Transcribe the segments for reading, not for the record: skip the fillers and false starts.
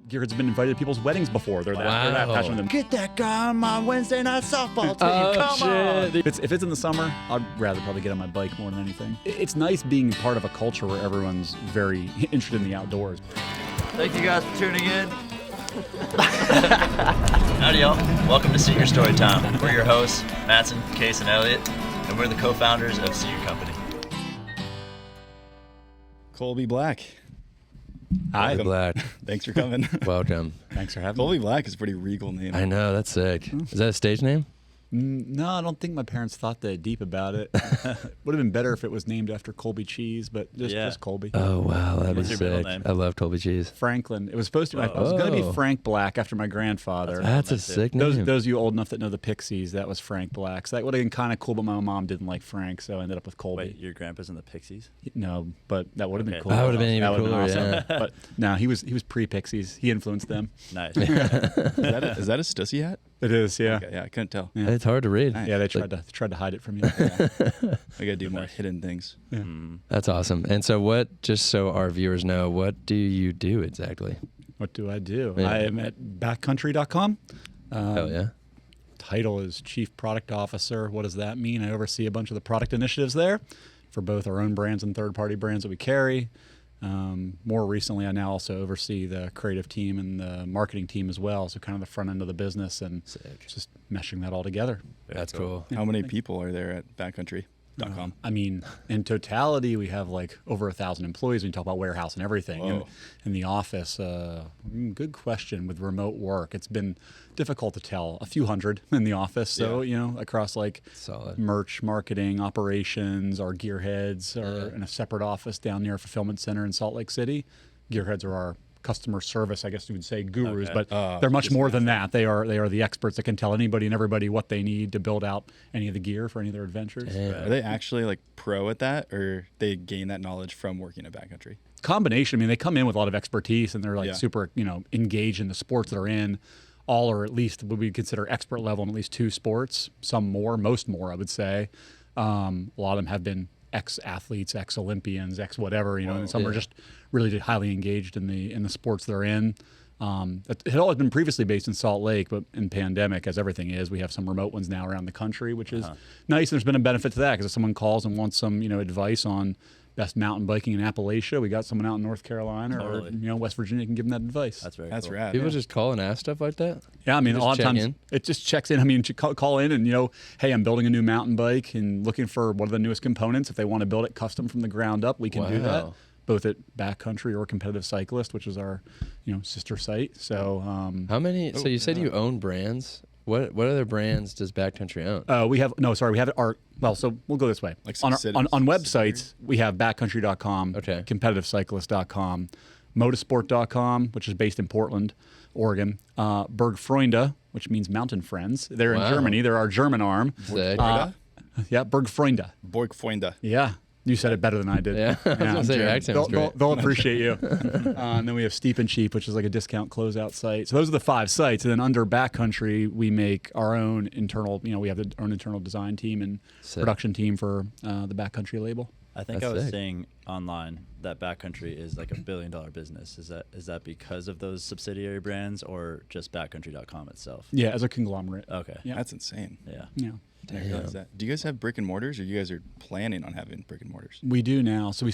Gearheads have been invited to people's weddings before. They're that passionate with them. Get that guy on my Wednesday night softball team. Come on. If it's in the summer, I'd rather probably get on my bike more than anything. It's nice being part of a culture where everyone's very interested in the outdoors. Thank you guys for tuning in. Howdy, y'all. Welcome to Seager Storytime. We're your hosts, Mattson, Case, and Elliott, and we're the co-founders of Seager Company. Colby Black. Hi. Colby Black. Thanks for coming. Welcome. Thanks for having me. Colby Black is a pretty regal name. I know, that's sick. Is that a stage name? No, I don't think my parents thought that deep about it. Would have been better if it was named after Colby cheese, but just Colby. Oh, wow, that'd be What's your middle sick. name? I love Colby cheese. Franklin. It was supposed to be. I was going to be Frank Black after my grandfather. That's a sick name. Those of you old enough that know the Pixies, that was Frank Black. So that would have been kind of cool, but my mom didn't like Frank, so I ended up with Colby. Wait, your grandpa's in the Pixies? No, but that would have been cool. That would have been even That would have cooler, been yeah. awesome. But no, he was pre-Pixies. He influenced them. Nice. Is that a Stussy hat? It is, yeah. Okay, yeah, I couldn't tell. Yeah. It's hard to read. Yeah, they tried to hide it from you. I gotta do more hidden things. Yeah. That's awesome. And so what, just so our viewers know, what do you do exactly? What do I do? Yeah. I am at backcountry.com. Hell yeah. Title is Chief Product Officer. What does that mean? I oversee a bunch of the product initiatives there for both our own brands and third-party brands that we carry. More recently, I now also oversee the creative team and the marketing team as well, so kind of the front end of the business and just meshing that all together. That's cool. How many people are there at backcountry.com? I mean, in totality, we have like over 1,000 employees when you talk about warehouse and everything. And Whoa. in the office, good question with remote work. It's been difficult to tell. A few hundred in the office. So, across like Solid. merch, marketing, operations, our gearheads are in a separate office down near a fulfillment center in Salt Lake City. Gearheads are our customer service, I guess you would say gurus, but they're much more than that. They are the experts that can tell anybody and everybody what they need to build out any of the gear for any of their adventures. Are they actually like pro at that, or they gain that knowledge from working at backcountry? Combination. I mean, they come in with a lot of expertise and they're like super, engaged in the sports that are in. All are at least what we consider expert level in at least 2 sports. Some more, most more, I would say. A lot of them have been ex-athletes, ex-Olympians, ex-whatever, and some are just really highly engaged in the sports they're in. It had always been previously based in Salt Lake, but in pandemic, as everything is, we have some remote ones now around the country, which is nice. There's been a benefit to that because if someone calls and wants some, advice on best mountain biking in Appalachia, we got someone out in North Carolina or West Virginia can give them that advice. That's very That's cool. rad. People just call and ask stuff like that? Yeah, I mean, a lot of times in? it just checks in. I mean, call in and, hey, I'm building a new mountain bike and looking for what are the newest components. If they want to build it custom from the ground up, we can do that, both at Backcountry or Competitive Cyclist, which is our, sister site. So, How many? So you said you own brands. What other brands does Backcountry own? we have so we'll go this way. Like on subsidiaries. websites, we have backcountry.com, competitivecyclist.com, motorsport.com, which is based in Portland, Oregon, Bergfreunde, which means mountain friends. They're in Germany. They're our German arm. Sick. Bergfreunde. Borgfreunde. Yeah. You said it better than I did. Yeah, I was gonna say your accent was great. They'll appreciate you. And then we have Steep and Cheap, which is like a discount closeout site. So those are the 5 sites. And then under Backcountry, we make our own internal, we have our own internal design team and production team for the Backcountry label. I think That's I was sick. seeing online that Backcountry is like $1 billion business. Is that because of those subsidiary brands or just backcountry.com itself? Yeah, as a conglomerate. Okay. Yeah. That's insane. Yeah. Yeah. I didn't realize that. Do you guys have brick and mortars, or you guys are planning on having brick and mortars? We do now. So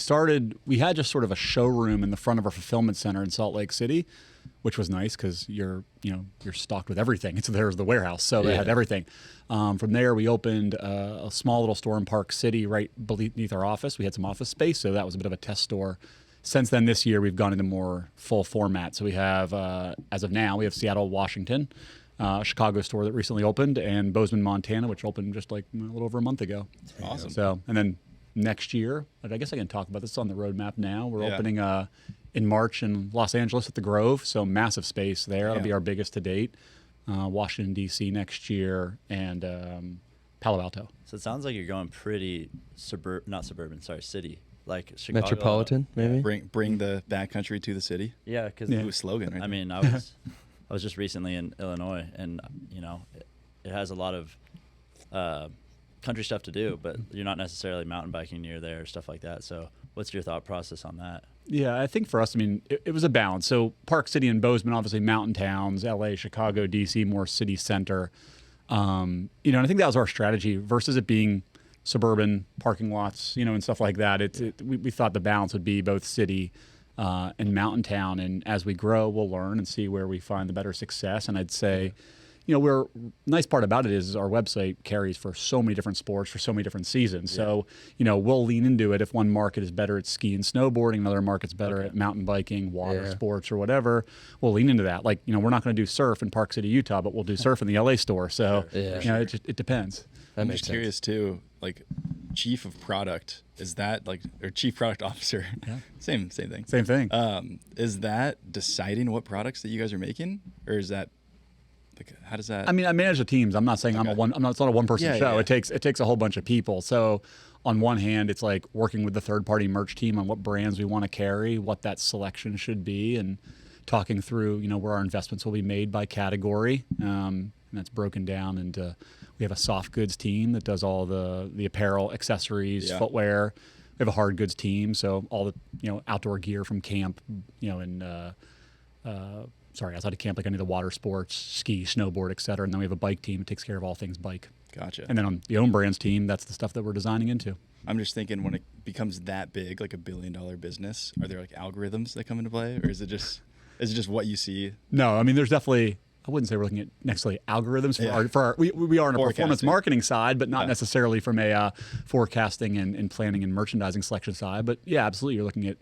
we had just sort of a showroom in the front of our fulfillment center in Salt Lake City, which was nice because you're stocked with everything. So there's the warehouse, so they had everything. From there, we opened a small little store in Park City right beneath our office. We had some office space, so that was a bit of a test store. Since then, this year, we've gone into more full format. So we have, as of now, we have Seattle, Washington, a Chicago store that recently opened, and Bozeman, Montana, which opened just like a little over a month ago. Awesome. So, and then next year, I guess I can talk about this on the roadmap now. We're opening in March in Los Angeles at the Grove, so massive space there. That'll be our biggest to date. Washington, D.C. next year, and Palo Alto. So it sounds like you're going pretty city. Like Chicago. Metropolitan, maybe? Bring the backcountry to the city. Yeah, because New slogan, right? I mean, I was just recently in Illinois, and it has a lot of country stuff to do, but you're not necessarily mountain biking near there, stuff like that. So what's your thought process on that? Yeah, I think for us, I mean, it was a balance. So Park City and Bozeman, obviously mountain towns, LA, Chicago, DC, more city center. And I think that was our strategy versus it being suburban parking lots, and stuff like that. We thought the balance would be both city and mountain town. And as we grow, we'll learn and see where we find the better success. And I'd say, nice part about it is our website carries for so many different sports for so many different seasons. Yeah. So, we'll lean into it if one market is better at ski and snowboarding, another market's better at mountain biking, water sports, or whatever. We'll lean into that. Like, we're not going to do surf in Park City, Utah, but we'll do surf in the LA store. So, it depends. I'm just curious too, like chief of product, is that like, or chief product officer? Yeah. Same thing. Same thing. Is that deciding what products that you guys are making, or is that, like, how does that? I mean, I manage the teams. I'm not saying it's not a one-person show. Yeah. It takes a whole bunch of people. So on one hand, it's like working with the third-party merch team on what brands we want to carry, what that selection should be, and talking through, where our investments will be made by category. And that's broken down into, we have a soft goods team that does all the apparel, accessories, footwear. We have a hard goods team, so all the outdoor gear from camp, outside of camp, like any of the water sports, ski, snowboard, et cetera. And then we have a bike team that takes care of all things bike. Gotcha. And then on the own brands team, that's the stuff that we're designing into. I'm just thinking, when it becomes that big, like $1 billion business, are there like algorithms that come into play, or is it just what you see? No, I mean, there's definitely, I wouldn't say we're looking at necessarily algorithms for our we are on a performance marketing side, but not necessarily from a forecasting and planning and merchandising selection side. But yeah, absolutely, you're looking at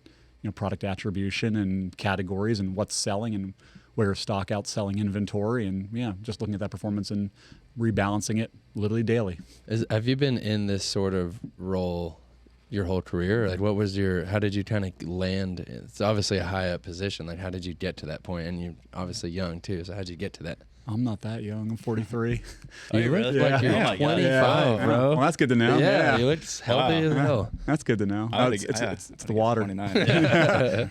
product attribution and categories and what's selling and where stock outselling inventory, and just looking at that performance and rebalancing it literally daily. Have you been in this sort of role your whole career? Like, how did you kind of land? It's obviously a high up position. Like, how did you get to that point? And you're obviously young too, so how did you get to that? I'm not that young. I'm 43. Oh, you look like you're 25, bro. Well, that's good to know. Yeah, you look healthy as hell. That's good to know. It's the water. 29.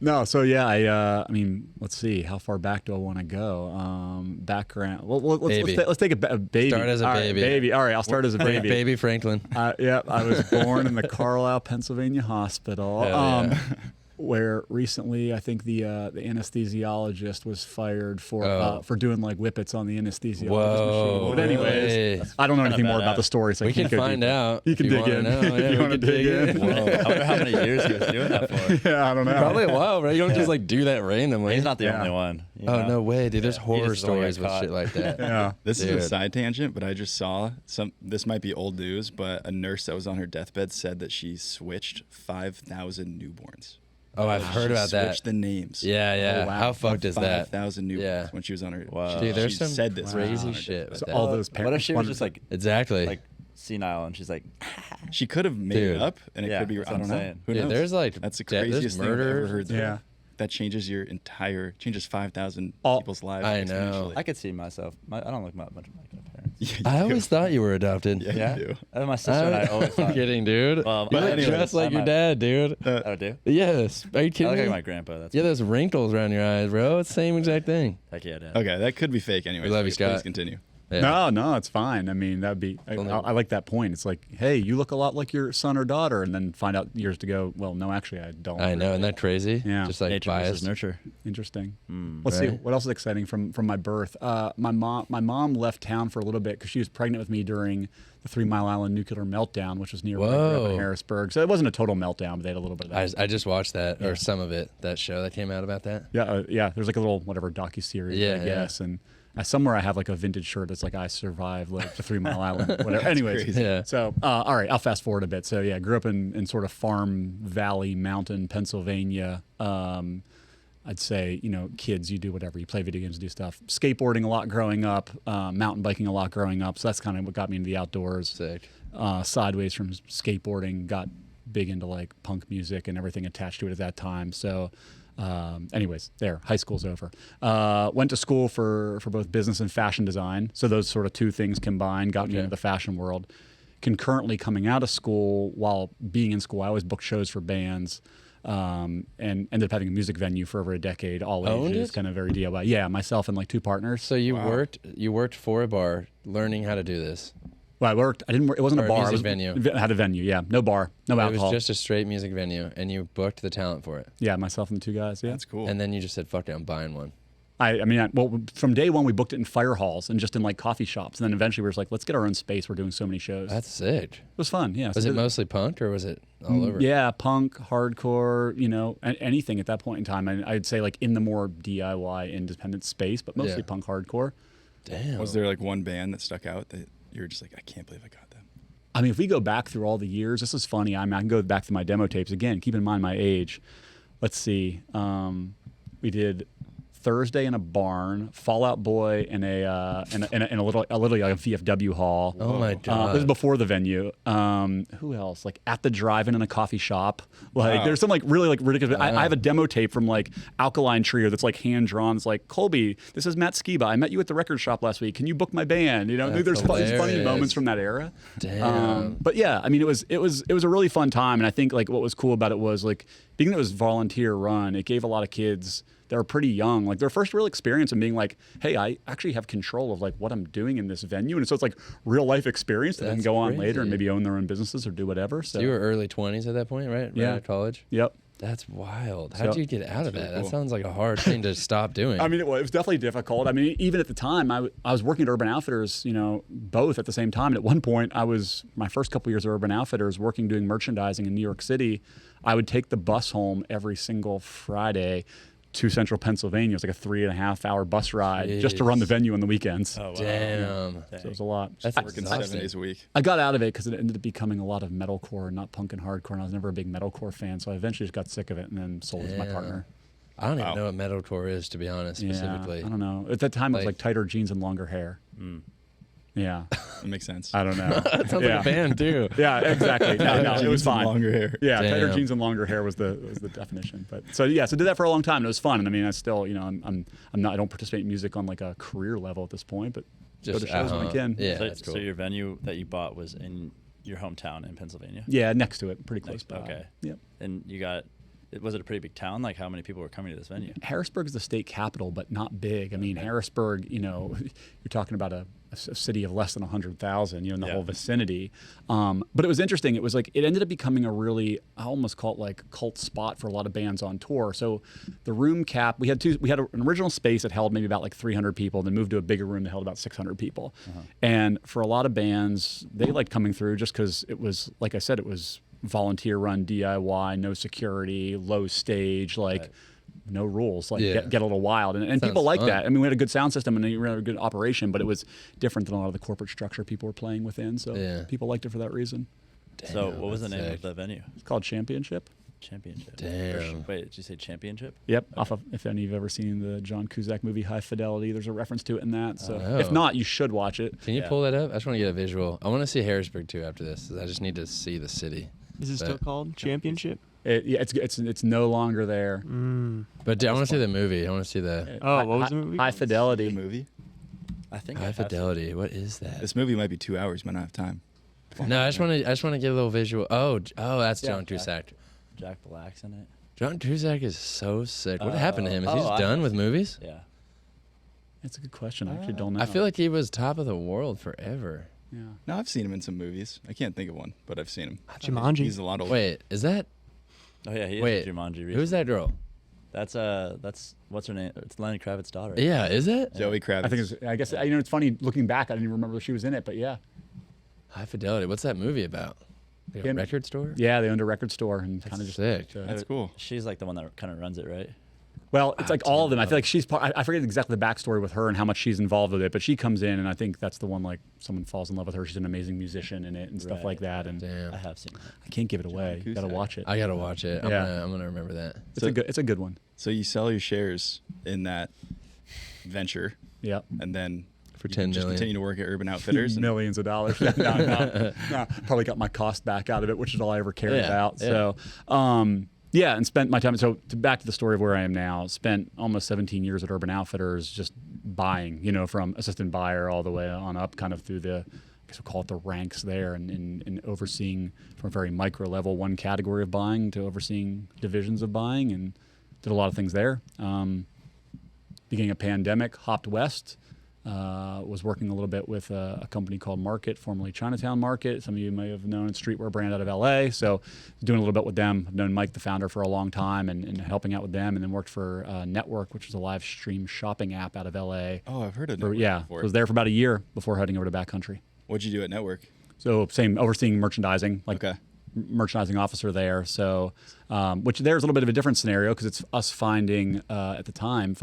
No, so I mean, let's see. How far back do I want to go? Background. Well, let's take a baby. Start as a baby. All right, I'll start as a baby. Baby Franklin. I was born in the Carlisle, Pennsylvania hospital. Where recently I think the anesthesiologist was fired for doing like whippets on the anesthesiologist machine. But anyways, I don't know anything more about the story, so we can find out. You can dig in. If you want to dig in. I wonder how many years he was doing that for. Yeah, I don't know. Probably a while, right? You don't just like do that randomly. He's not the only one. Oh, no way, dude. There's horror stories with shit like that. Yeah. This is a side tangent, but I just saw this might be old news, but a nurse that was on her deathbed said that she switched 5,000 newborns. Oh, I've heard about that. Switched the names. Yeah. Oh, wow. How fucked is that? 5,000 newborns when she was on her. Wow. Dude, there's some said this crazy shit. So all those parents. What if she was just like senile and she's like, she could have made it up, and it could be. I don't know. Who knows? There's like that's the craziest thing I've ever heard. Yeah. That changes 5,000 people's lives. I know. I could see myself. I don't look much like my parents. Yeah, I always thought you were adopted. Yeah, you do. My sister and I always thought. I'm kidding, dude. Well, you look just like your dad, dude. Oh, do? Yes. Are you kidding I look me? like my grandpa. That's those wrinkles around your eyes, bro. It's the same exact thing. Heck yeah, Dad. Okay, that could be fake anyway. We love you, Scott. Please continue. Yeah. No, it's fine. I mean, that'd be. I like that point. It's like, hey, you look a lot like your son or daughter, and then find out years to go. Well, no, actually, I don't. I know, isn't that crazy? Yeah, just like nature bias. versus nurture. Interesting. Let's see what else is exciting from my birth. My mom left town for a little bit because she was pregnant with me during the 3 Mile Island nuclear meltdown, which was near where I grew up in Harrisburg. So it wasn't a total meltdown, but they had a little bit of that. I just watched that or some of it. That show that came out about that. Yeah. There's like a little docuseries, I guess, and. Somewhere I have like a vintage shirt that's like I survived like the 3 Mile Island, whatever. Anyways, crazy. Yeah. So all right, I'll fast forward a bit. So yeah, grew up in sort of farm valley mountain Pennsylvania. I'd say kids, you do whatever, you play video games, do stuff. Skateboarding a lot growing up, mountain biking a lot growing up. So that's kind of what got me into the outdoors. Sick. Sideways from skateboarding, got big into like punk music and everything attached to it at that time. So. Anyways, high school's over. Went to school for both business and fashion design. So those sort of two things combined got me into the fashion world. Concurrently coming out of school, while being in school, I always booked shows for bands, and ended up having a music venue for over a decade, all ages, kind of very DIY. Yeah, myself and like two partners. So you worked for a bar learning how to do this. Well, I worked. I didn't work. It wasn't Or a a bar. music it was, venue. I had a venue. Yeah, no bar, no It alcohol. was just a straight music venue, and you booked the talent for it. Yeah, myself and the two guys. Yeah, That's cool. And then you just said, "Fuck it, I'm buying one." well, from day one we booked it in fire halls and just in like coffee shops, and then eventually we were just like, let's get our own space. We're doing so many shows. That's sick. It was fun. Yeah. Was So it mostly punk or was it all over? Yeah, punk, hardcore, anything at that point in time. I'd say like in the more DIY independent space, but mostly Yeah. punk hardcore. Damn. Was there like one band that stuck out that you were just like, I can't believe I got them? I mean, if we go back through all the years, this is funny. I can go back to my demo tapes again. Keep in mind my age. Let's see. We did Thursday in a barn, Fall Out Boy in a little like a VFW hall. Oh my god. This is before the venue. Who else? Like at the drive-in in a coffee shop. Like there's some like really like ridiculous. I have a demo tape from like Alkaline Trio that's like hand drawn. It's like, Colby, this is Matt Skiba. I met you at the record shop last week. Can you book my band? That's There's funny hilarious. moments from that era. Damn. But yeah, I mean, it was a really fun time, and I think like what was cool about it was like being that it was volunteer run. It gave a lot of kids that were pretty young, like their first real experience and being like, hey, I actually have control of like what I'm doing in this venue. And so it's like real life experience that they can That's go on crazy. later and maybe own their own businesses or do whatever. So You were early 20s at that point, right? Yeah. Right out of college? Yep. That's wild. How'd So- you get out of that? really That cool. sounds like a hard thing to stop doing. I mean, it was definitely difficult. I mean, even at the time, I was working at Urban Outfitters, both at the same time. And at one point, my first couple years at Urban Outfitters working doing merchandising in New York City. I would take the bus home every single Friday to Central Pennsylvania. It was like a 3.5 hour bus ride just to run the Jeez. venue on the weekends. Oh, wow. Damn. So it was a lot. That's Working 7 exhausting. days a week. I got out of it because it ended up becoming a lot of metalcore and not punk and hardcore. And I was never a big metalcore fan, so I eventually just got sick of it and then sold it to my Damn. partner. I don't even Wow. know what metalcore is, to be honest, specifically. Yeah, I don't know. At that time, it was Like- like tighter jeans and longer hair. Yeah, That makes sense. I don't know. That sounds yeah. like a band, too. Yeah, exactly. No, it was Jeans and fine. longer hair. Yeah, tighter Damn. jeans and longer hair was the definition. But so did that for a long time. And it was fun. And I mean, I still, I'm not. I don't participate in music on like a career level at this point, but go to shows when I can. Yeah, So, that's cool. so your venue that you bought was in your hometown in Pennsylvania? Yeah, next to it, pretty close Next- by. okay. Yep. And was it a pretty big town? Like how many people were coming to this venue? Harrisburg is the state capital, but not big. I mean, Harrisburg, you're talking about a city of less than 100,000, in the Yeah. whole vicinity. But it was interesting. It was like, it ended up becoming a really, I almost call it like cult spot for a lot of bands on tour. So the room cap, we had an original space that held maybe about like 300 people, then moved to a bigger room that held about 600 people. And for a lot of bands, they liked coming through just because it was, like I said, it was volunteer run DIY, no security, low stage, like Right. no rules, like Yeah. get a little wild. And Sounds people like fun. that. I mean, we had a good sound system and we had a good operation, but it was different than a lot of the corporate structure people were playing within. So Yeah. people liked it for that reason. So what was the that's name sick. of the venue? It's called Championship. Championship. Damn. Wait, did you say championship? Yep. Off of, if any of you've ever seen the John Cusack movie High Fidelity, there's a reference to it in that. So Oh. if not, you should watch it. Can you Yeah. pull that up? I just want to get a visual. I want to see Harrisburg, too, after this. I just need to see the city. Is it still But- called Championship? It's no longer there. But I want to see the movie. I want to see the Oh, what was the movie High called? The Fidelity. movie. I think I High have Fidelity. What is that? This movie might be 2 hours. Might not have time. No, I just want to get a little visual. Oh, that's John Yeah. Cusack. Jack Black's in it. John Cusack is so sick. What happened to him? Is he Oh, just I- done with movies? Yeah. That's a good question. I actually don't know. I feel like he was top of the world forever. Yeah. No, I've seen him in some movies. I can't think of one, but I've seen him. Jumanji. He's a lot older. Wait, is that Oh yeah, he is Wait, in Jumanji. who's recently. that girl? That's what's her name? It's Lenny Kravitz's daughter. Yeah, is it? Joey Kravitz. I think I guess it's funny looking back. I didn't even remember she was in it, but yeah. High Fidelity. What's that movie about? Like a Yeah. record store? Yeah, they owned a record store and kind of just sick. That's cool. She's like the one that kind of runs it, right? Well, it's like all of them. I feel like she's part. I forget exactly the backstory with her and how much she's involved with it, but she comes in, and I think that's the one. Like someone falls in love with her. She's an amazing musician in it and stuff Right. like that. And Damn. I have seen that. I can't give it away. You gotta Cusack. watch it. I gotta watch it. I'm Yeah. gonna remember that. It's a good one. So you sell your shares in that venture, Yep. and then For you 10 just million. continue to work at Urban Outfitters. and- Millions of dollars. no. Probably got my cost back out of it, which is all I ever cared Yeah, about. yeah. So, yeah, and spent my time. So back to the story of where I am now. Spent almost 17 years at Urban Outfitters, just buying. From assistant buyer all the way on up, kind of through the, I guess we'll call it the ranks there, and overseeing from a very micro level one category of buying to overseeing divisions of buying, and did a lot of things there. Beginning of pandemic, hopped west. Was working a little bit with a company called Market, formerly Chinatown Market. Some of you may have known a streetwear brand out of LA. So doing a little bit with them. I've known Mike, the founder, for a long time and helping out with them. And then worked for Network, which is a live stream shopping app out of LA. Oh, I've heard of Network before. I was there for about a year before heading over to Backcountry. What'd you do at Network? So same, overseeing merchandising, Okay. merchandising officer there. So, which there's a little bit of a different scenario because it's us finding, at the time,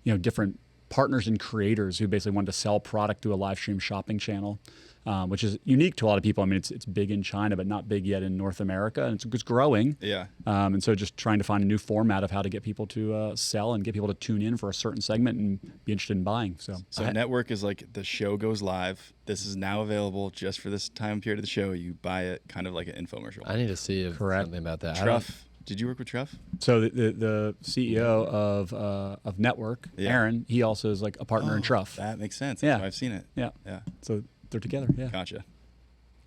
different partners and creators who basically wanted to sell product through a live stream shopping channel, which is unique to a lot of people. I mean, it's big in China, but not big yet in North America, and it's growing. Yeah. And so just trying to find a new format of how to get people to sell and get people to tune in for a certain segment and be interested in buying. So Network is like the show goes live. This is now available just for this time period of the show. You buy it kind of like an infomercial. I need to see something about that. Truff. Did you work with Truff? So the CEO of Network, Aaron, he also is like a partner in Truff. That makes sense. That's why I've seen it. Yeah. Yeah. So they're together. Yeah. Gotcha.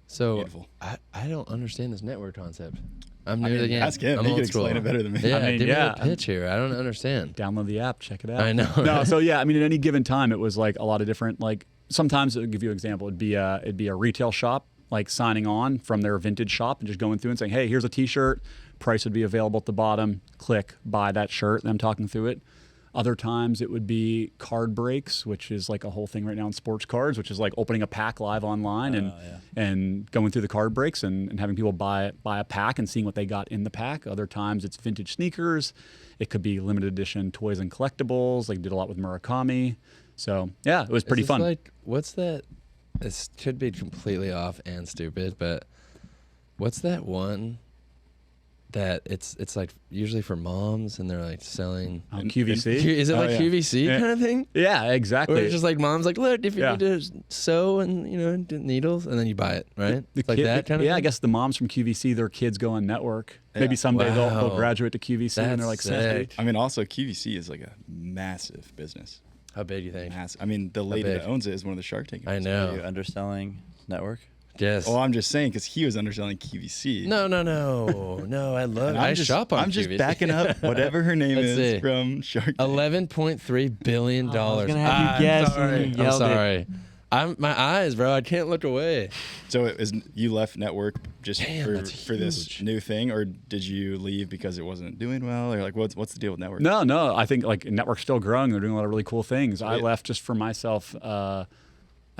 So Beautiful. I don't understand this network concept. I'm new to the game. Ask him. I'm He old can school. explain it better than me. Yeah, give me a yeah. pitch here. I don't understand. Download the app, check it out. I know. No, so yeah, I mean, at any given time, it was like a lot of different, like sometimes I'll give you an example. It'd be a retail shop, like signing on from their vintage shop and just going through and saying, hey, here's a t-shirt. Price would be available at the bottom. Click, buy that shirt. And I'm talking through it. Other times it would be card breaks, which is like a whole thing right now in sports cards, which is like opening a pack live online and going through the card breaks and having people buy a pack and seeing what they got in the pack. Other times it's vintage sneakers. It could be limited edition toys and collectibles. Like did a lot with Murakami. So yeah, it was pretty fun. Like, what's that? This could be completely off and stupid, but what's that one that it's like usually for moms and they're like selling QVC? Is it like QVC kind of thing? Yeah, exactly. Or it's just like mom's like, look, if you need to sew and do needles, and then you buy it, right? Like that kind of thing? I guess the moms from QVC, their kids go on Network. Yeah. Maybe someday they'll graduate to QVC and they're like, sick. I mean, also QVC is like a massive business. How big do you think? Massive. I mean, the lady that owns it is one of the Shark Tank. I know. Are you underselling Network? Yes. Oh, I'm just saying because he was underselling QVC. No. I shop on QVC. I'm just backing up whatever her name is from Shark Tank. $11.3 billion. I was gonna have you guess. I'm sorry. My eyes, bro. I can't look away. So you left Network just for this new thing, or did you leave because it wasn't doing well, or like what's the deal with Network? No. I think like Network's still growing. They're doing a lot of really cool things. I left just for myself. I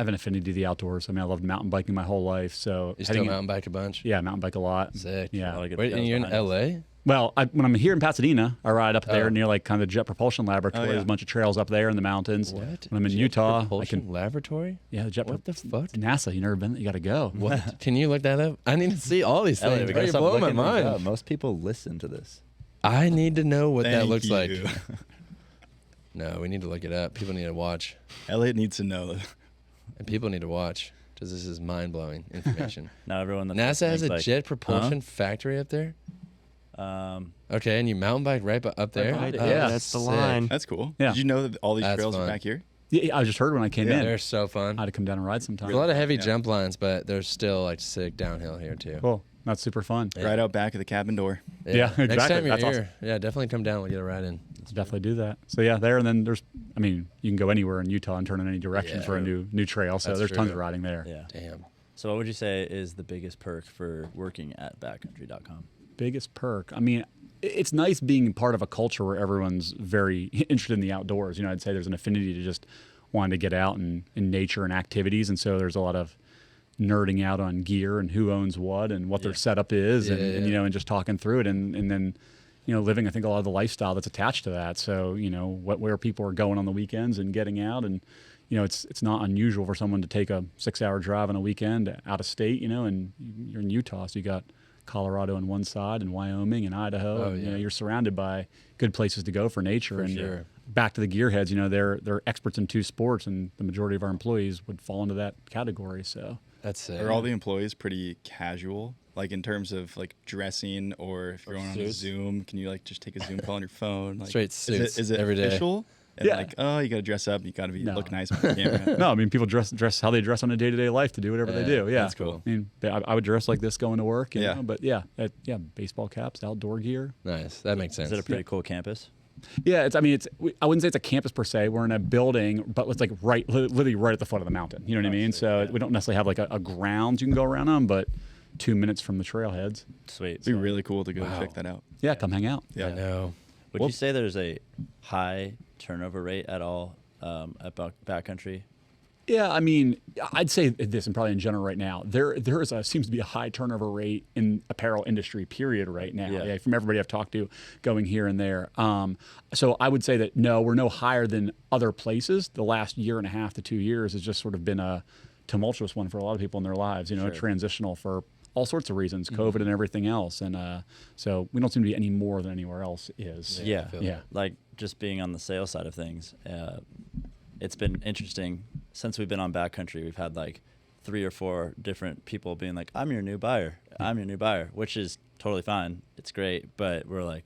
have an affinity to the outdoors. I mean, I loved mountain biking my whole life. So you still mountain bike a bunch? Yeah, mountain bike a lot. Sick. Yeah. Wait, and you're in LA? Well, when I'm here in Pasadena, I ride up there near like kind of the Jet Propulsion Laboratory. There's a bunch of trails up there in the mountains. What? When I'm in Utah, Propulsion Laboratory? Yeah, the Jet. What the fuck? NASA. You never been? You got to go. What? Can you look that up? I need to see all these things. Elliott, You're blowing my mind. Most people listen to this. I need to know what that looks like. you. No, we need to look it up. People need to watch. Elliott needs to know. And people need to watch because this is mind-blowing information. Now everyone. NASA has a jet propulsion factory up there? Okay, and you mountain bike right up there? Right, yeah, that's the line. That's cool. Yeah. Did you know that all these That's trails are fun. back here? Yeah, I just heard when I came in. They're so fun. I had to come down and ride sometime. There's a lot of heavy jump lines, but there's still like sick downhill here too. Cool. That's super fun. Yeah. Right out back of the cabin door. Yeah, exactly. Next time you're That's here, awesome. yeah, definitely come down. We'll get a ride in. Let's definitely do that. So yeah, there and then there's. I mean, you can go anywhere in Utah and turn in any direction Yeah. for a new trail. So That's there's tons of true. riding there. Yeah. Damn. So what would you say is the biggest perk for working at backcountry.com? Biggest perk. I mean, it's nice being part of a culture where everyone's very interested in the outdoors. You know, I'd say there's an affinity to just wanting to get out and in nature and activities, and so there's a lot of nerding out on gear and who owns what and what their setup is, and you know, and just talking through it, and then you know, living I think a lot of the lifestyle that's attached to that. So you know, where people are going on the weekends and getting out, and you know, it's not unusual for someone to take a 6-hour drive on a weekend out of state. You know, and you're in Utah, so you got Colorado on one side and Wyoming and Idaho. Oh, and, you yeah. know, you're surrounded by good places to go for nature. For and sure. back to the gearheads, you know, they're experts in 2 sports, and the majority of our employees would fall into that category. So That's sick. Are all the employees pretty casual, like in terms of like dressing, or if you're going on a Zoom, can you like just take a Zoom call on your phone? Like, Straight suits Is it every day. official? And Yeah. like, oh, you got to dress up. You got to look nice on the camera. no, I mean, people dress how they dress on a day-to-day life to do whatever they do. Yeah, that's cool. I mean, I would dress like this going to work. You Yeah. know? But baseball caps, outdoor gear. Nice. That makes sense. Is it a pretty cool campus? Yeah, I wouldn't say it's a campus per se. We're in a building, but it's like literally right at the foot of the mountain. You know what I mean? So we don't necessarily have like a grounds you can go around on, but 2 minutes from the trailhead. Sweet. It'd be really cool to go check that out. Yeah, come hang out. Yeah. I know. Would you say there's a high turnover rate at all at backcountry? Yeah, I mean, I'd say this, and probably in general right now, there seems to be a high turnover rate in apparel industry, period, right now. Yeah. From everybody I've talked to, going here and there. So I would say that no, we're no higher than other places. The last year and a half to 2 years has just sort of been a tumultuous one for a lot of people in their lives. Transitional for all sorts of reasons, COVID and everything else, and so we don't seem to be any more than anywhere else is. Yeah. Yeah. Like just being on the sales side of things. It's been interesting since we've been on backcountry. We've had like 3 or 4 different people being like, "I'm your new buyer. I'm your new buyer," which is totally fine. It's great, but we're like,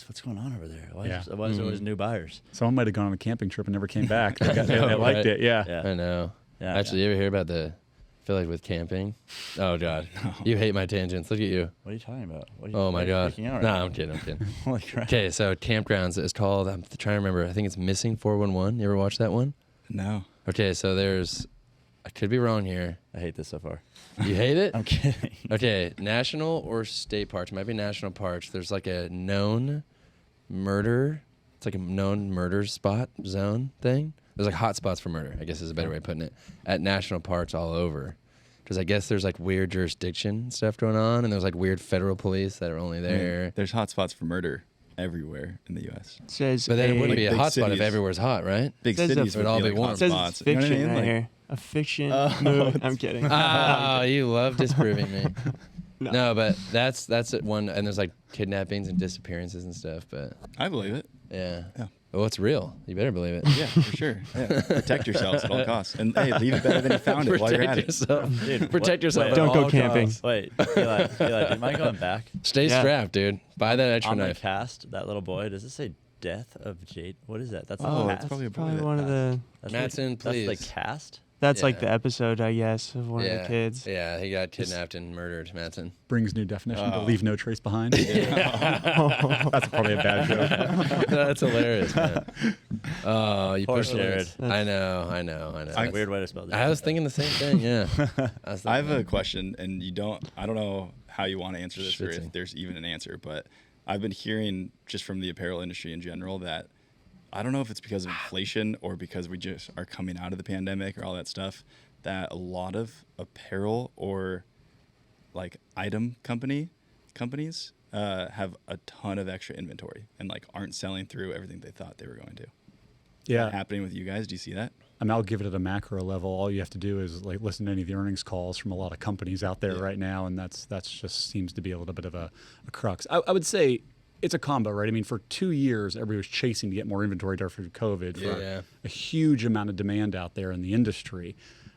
what's going on over there? Why is there always new buyers? Someone might have gone on a camping trip and never came back. They liked it. Yeah. I know. Yeah. Actually, you ever hear about I feel like with camping? Oh, God. You hate my tangents. Look at you. What are you talking about? Oh, my God. Freaking out No, right now? I'm kidding. Holy crap. Okay, so campgrounds is called, I'm trying to remember, I think it's Missing 411. You ever watch that one? No. Okay, so I could be wrong here. I hate this so far. You hate it? I'm kidding. Okay, national or state parks. It might be national parks. There's like a known murder. It's like a known murder spot zone thing. There's like hot spots for murder, I guess is a better way of putting it, at national parks all over. Because I guess there's like weird jurisdiction stuff going on, and there's like weird federal police that are only there. There's hotspots for murder everywhere in the U.S. Says But then it wouldn't be a big hot spot if cities. everywhe's hot, right? Big Says cities a- would It'd all be be like warm. It says hotspots. it's You know what I fiction mean? right Like, here. A fiction movie. I'm kidding. Oh, you love disproving me. No. No, but that's one, and there's like kidnappings and disappearances and stuff. But I believe it. yeah, Yeah. well, it's real. You better believe it. Yeah, for sure. Yeah. Protect yourselves at all costs. And hey, leave it better than you found it while you're at Protect it. yourself. Dude, Protect what- yourself. wait, at Don't go all camping. costs. Wait, Eli, do you mind going back? Stay Yeah. strapped, dude. Buy that extra On the knife. cast, that little boy, does it say Death of Jade? What is that? That's Oh, the it's cast? probably a boy Probably that one of the. That's Mattson, That's the please. cast? That's like Yeah. the episode, I guess, of one yeah. of the kids. Yeah, he got kidnapped and murdered, Mattson. Brings new definition to Oh. leave no trace behind. That's probably a bad joke. That's hilarious, man. Oh, you Poor pushed Jared. it. I know. That's- Weird way to spell that. I was thinking the same thing. Yeah. I have a question, and I don't know how you want to answer this or Schwitzing. if there's even an answer, but I've been hearing just from the apparel industry in general that I don't know if it's because of inflation or because we just are coming out of the pandemic or all that stuff, that a lot of apparel or like item companies have a ton of extra inventory and like aren't selling through everything they thought they were going to. Yeah. Happening with you guys? Do you see that? I mean, I'll give it at a macro level. All you have to do is like listen to any of the earnings calls from a lot of companies out there right now, and that's just seems to be a little bit of a crux. I would say it's a combo, right? I mean, for 2 years, everybody was chasing to get more inventory after COVID for Yeah. a huge amount of demand out there in the industry.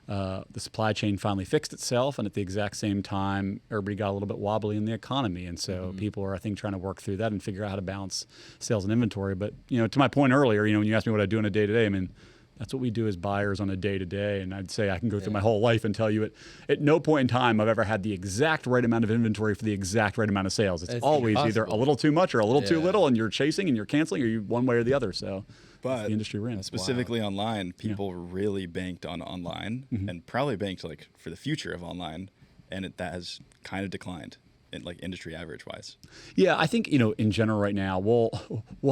The supply chain finally fixed itself, and at the exact same time, everybody got a little bit wobbly in the economy, and so people are, I think, trying to work through that and figure out how to balance sales and inventory. But to my point earlier, when you asked me what I do on a day to day, I mean, that's what we do as buyers on a day to day. And I'd say I can go through my whole life and tell you at no point in time I've ever had the exact right amount of inventory for the exact right amount of sales. It's always either a impossible. little too much or a little too Yeah. little, and you're chasing and you're canceling, or you one way or the other. So But the industry we're in. specifically online, people really banked on online and probably banked like for the future of online, and that has kind of declined in like industry average wise. Yeah, I think in general right now we'll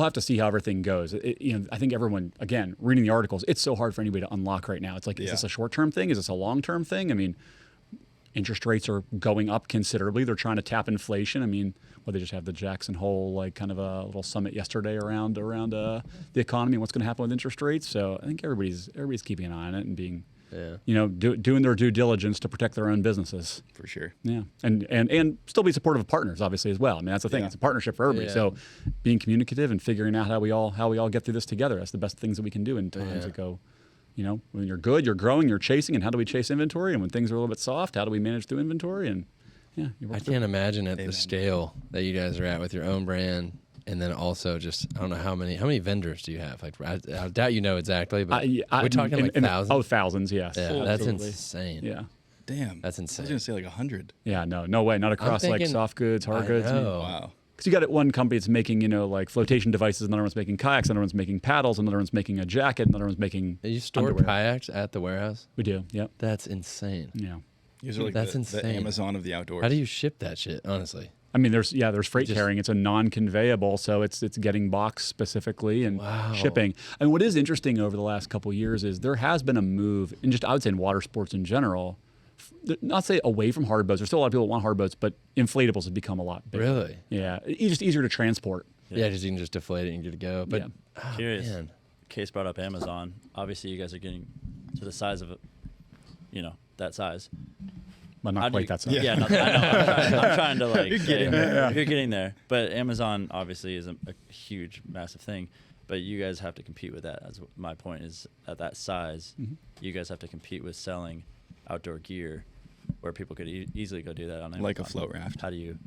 have to see how everything goes. I think everyone, again, reading the articles, it's so hard for anybody to unlock right now. It's like, is this a short-term thing? Is this a long-term thing? I mean, interest rates are going up considerably. They're trying to tap inflation. I mean, they just have the Jackson Hole like kind of a little summit yesterday around the economy and what's going to happen with interest rates. So I think everybody's keeping an eye on it and being doing their due diligence to protect their own businesses. For sure. Yeah, and still be supportive of partners, obviously, as well. I mean, that's the thing; it's a partnership for everybody. Yeah. So, being communicative and figuring out how we all get through this together. That's the best things that we can do in times that go. When you're good, you're growing, you're chasing, and how do we chase inventory? And when things are a little bit soft, how do we manage through inventory? And you work I through can't imagine at the scale that you guys are at with your own brand, and then also just I don't know how many vendors do you have? Like I doubt you know exactly, but we're talking like thousands. Oh, thousands, yes. Yeah, that's Absolutely. insane. Yeah. Damn. That's I insane. was gonna say like 100. Yeah, no way, not across like thinking- soft goods, hard I goods. I mean, know. Wow. because you got one company that's making, like flotation devices, another one's making kayaks, another one's making paddles, another one's making a jacket, another one's making You store underwear. kayaks at the warehouse? We do, yep. That's insane. Yeah. You guys are like That's the insane. Amazon of the outdoors. How do you ship that shit, honestly? I mean, there's freight Just- carrying. It's a non-conveyable, so it's getting boxed specifically and Wow. shipping. And what is interesting over the last couple of years is there has been a move, in just I would say in water sports in general, not say away from hard boats. There's still a lot of people that want hard boats, but inflatables have become a lot bigger. Really? Yeah, it's just easier to transport. Yeah, because you can just deflate it and get to go. But Yeah. oh, Curious. man. Case brought up Amazon. Obviously, you guys are getting to the size of, that size. But not How do quite you- that size. Yeah, no, I know. I'm trying to like. You're getting there. You're getting there. But Amazon obviously is a huge, massive thing. But you guys have to compete with that. As my point is, at that size, you guys have to compete with selling outdoor gear, where people could easily go do that on Amazon. Like a float raft. How do you?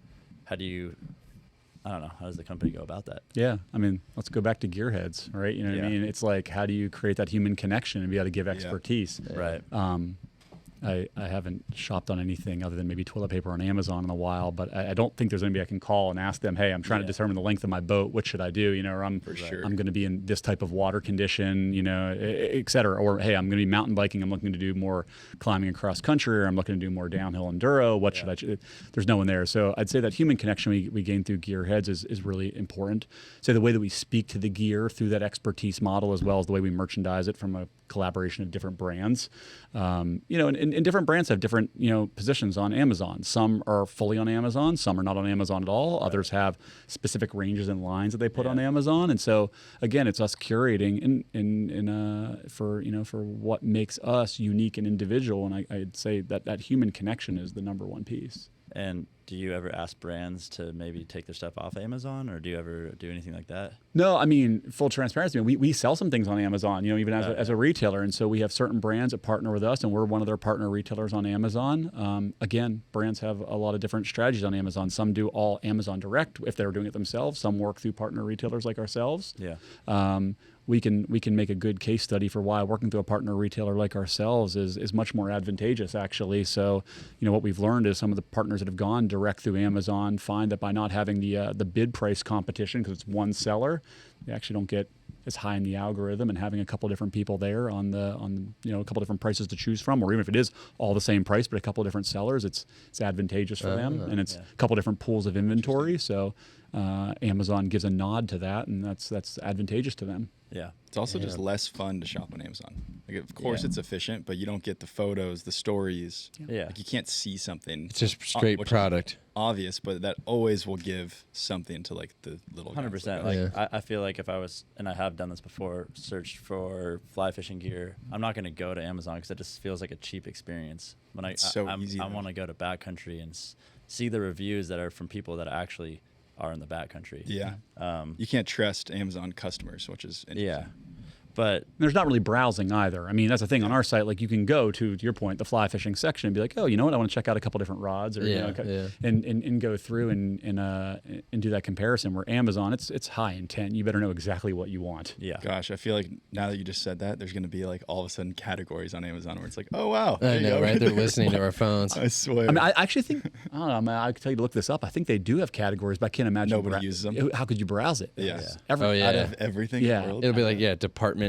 I don't know. How does the company go about that? Yeah, I mean, let's go back to gearheads, right? You know what I Yeah. mean? It's like, how do you create that human connection and be able to give Yeah. expertise? Right. I haven't shopped on anything other than maybe toilet paper on Amazon in a while, but I don't think there's anybody I can call and ask them, hey, I'm trying to determine the length of my boat. What should I do? Or I'm sure. I'm going to be in this type of water condition, et cetera. Or, hey, I'm going to be mountain biking. I'm looking to do more climbing across country, or I'm looking to do more downhill enduro. What should I do? There's no one there. So I'd say that human connection we gain through gearheads is really important. So the way that we speak to the gear through that expertise model, as well as the way we merchandise it from a collaboration of different brands. And different brands have different, positions on Amazon. Some are fully on Amazon. Some are not on Amazon at all. Right. Others have specific ranges and lines that they put on Amazon. And so, again, it's us curating for what makes us unique and individual. And I'd say that human connection is the number one piece. And do you ever ask brands to maybe take their stuff off Amazon, or do you ever do anything like that? No, I mean, full transparency. We sell some things on Amazon, even as a retailer. And so we have certain brands that partner with us, and we're one of their partner retailers on Amazon. Again, brands have a lot of different strategies on Amazon. Some do all Amazon direct if they're doing it themselves. Some work through partner retailers like ourselves. Yeah. We can make a good case study for why working through a partner retailer like ourselves is much more advantageous, actually. So, what we've learned is some of the partners that have gone direct through Amazon find that by not having the bid price competition, because it's one seller, they actually don't get as high in the algorithm, and having a couple different people there on a couple different prices to choose from, or even if it is all the same price but a couple different sellers, it's advantageous for them, and it's a couple different pools of inventory. So Amazon gives a nod to that, and that's advantageous to them. Yeah. It's also just less fun to shop on Amazon. Like, of course, it's efficient, but you don't get the photos, the stories. Yeah. Like, you can't see something. It's just straight which is product. obvious, but that always will give something to like the little guys 100%. like us. Like I feel like if I was, and I have done this before, searched for fly fishing gear, I'm not going to go to Amazon because it just feels like a cheap experience. When It's so easy, I though. want to go to backcountry and see the reviews that are from people that actually are in the backcountry. Yeah. You can't trust Amazon customers, which is interesting. Yeah. But There's not really browsing either. I mean, that's the thing on our site. Like, you can go to your point, the fly fishing section, and be like, oh, you know what? I want to check out a couple different rods, or and go through and do that comparison. Where Amazon, it's high intent. You better know exactly what you want. yeah. Gosh, I feel like now that you just said that, there's going to be like all of a sudden categories on Amazon where it's like, oh wow, I there you know, go. right? They're listening to our phones. I swear. I mean, I actually think, I don't know, man, I could tell you to look this up. I think they do have categories, but I can't imagine. Nobody uses them. How could you browse it? Yes. Every, Oh, yeah. Out of everything Yeah. in the world. It'll be like, department,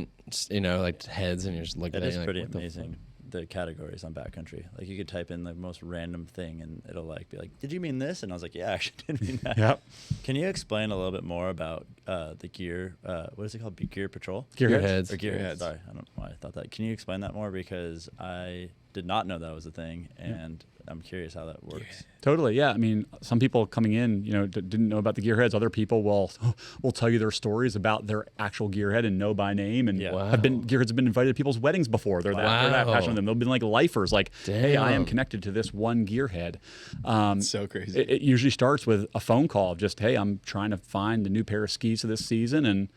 like heads, and you're just looking It at is it like, pretty what the amazing, the categories on backcountry. Like, you could type in the most random thing and it'll be like, did you mean this? And I was like, yeah, I actually did mean that. Yep. Can you explain a little bit more about the gear? What is it called? Gear Patrol? Gearheads. Or Gearheads. Gearheads. Sorry, I don't know why I thought that. Can you explain that more? Because I did not know that was a thing, and I'm curious how that works. Totally, yeah. I mean, some people coming in, didn't know about the gearheads. Other people will tell you their stories about their actual gearhead and know by name. And Yeah. gearheads have been invited to people's weddings before. They're that passionate with them. They'll be like lifers, like, hey, I am Damn. connected to this one gearhead. It's so crazy. It usually starts with a phone call of just, hey, I'm trying to find a new pair of skis for this season, and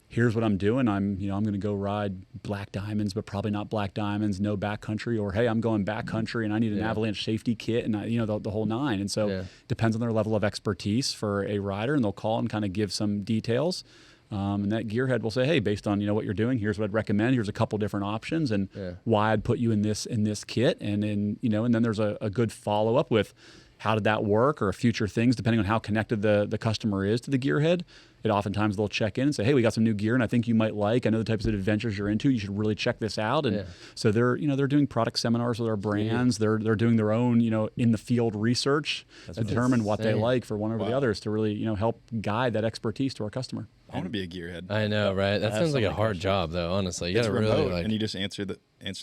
here's what I'm doing. I'm going to go ride black diamonds, but probably not black diamonds, no backcountry, or hey, I'm going backcountry and I need an avalanche safety kit, and the whole nine. And so depends on their level of expertise for a rider, and they'll call and kind of give some details. And that gearhead will say, hey, based on what you're doing, here's what I'd recommend. Here's a couple different options, and why I'd put you in this kit. And then there's a good follow up with, how did that work, or future things, depending on how connected the customer is to the gearhead. It oftentimes they'll check in and say, hey, we got some new gear and I think you might like. I know the types of adventures you're into. You should really check this out. And so they're doing product seminars with our brands. They're doing their own, in the field research to determine what they like for one over the others to really, help guide that expertise to our customer. I want to be a gearhead. I know, right? That sounds like a hard job, though. Honestly, you It's gotta remote, really and you just answer the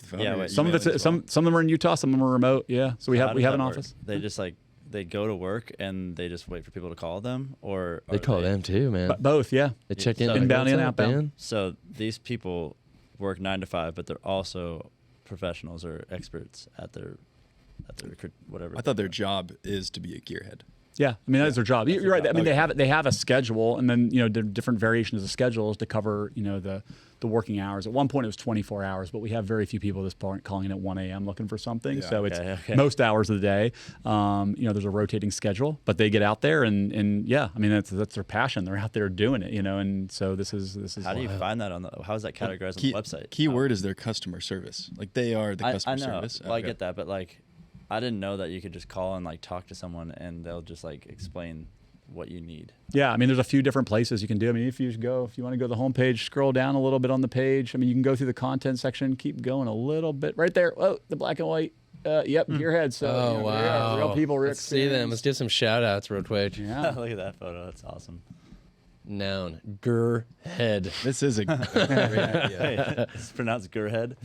phone. Yeah, or wait, Some of email it's as well. some of them are in Utah, some of them are remote. Yeah, so we How have does an that work? office. They just they go to work and they just wait for people to call them, or they call them too, man. Both, yeah. They check in, So- like, Inbound "What's and up, outbound." man?" So these people work 9 to 5, but they're also professionals or experts at their whatever. I thought their job is to be a gearhead. Yeah, I mean, that's their job. You're right. I mean, Okay. they have a schedule, and then the different variations of schedules to cover the working hours. At one point, it was 24 hours, but we have very few people at this point calling in at 1 a.m. looking for something. Yeah. So it's Okay. most hours of the day. There's a rotating schedule, but they get out there and yeah, I mean that's their passion. They're out there doing it, and so this is. How do you find that how is that categorized on the website? Key word is their customer service. Like they are the customer I know. service. Well, I Okay. get that, but I didn't know that you could just call and talk to someone and they'll just explain what you need. Yeah, I mean, there's a few different places you can do. I mean, if you want to go to the homepage, scroll down a little bit on the page. I mean, you can go through the content section, keep going a little bit. Right there, oh, the black and white. Yep, gearhead. So Oh, wow. yeah, real people, real Let's see them. Let's give some shout outs real quick. Yeah. Look at that photo. That's awesome. Noun, gur head. This is a great idea. Hey, it's pronounced Gurhead.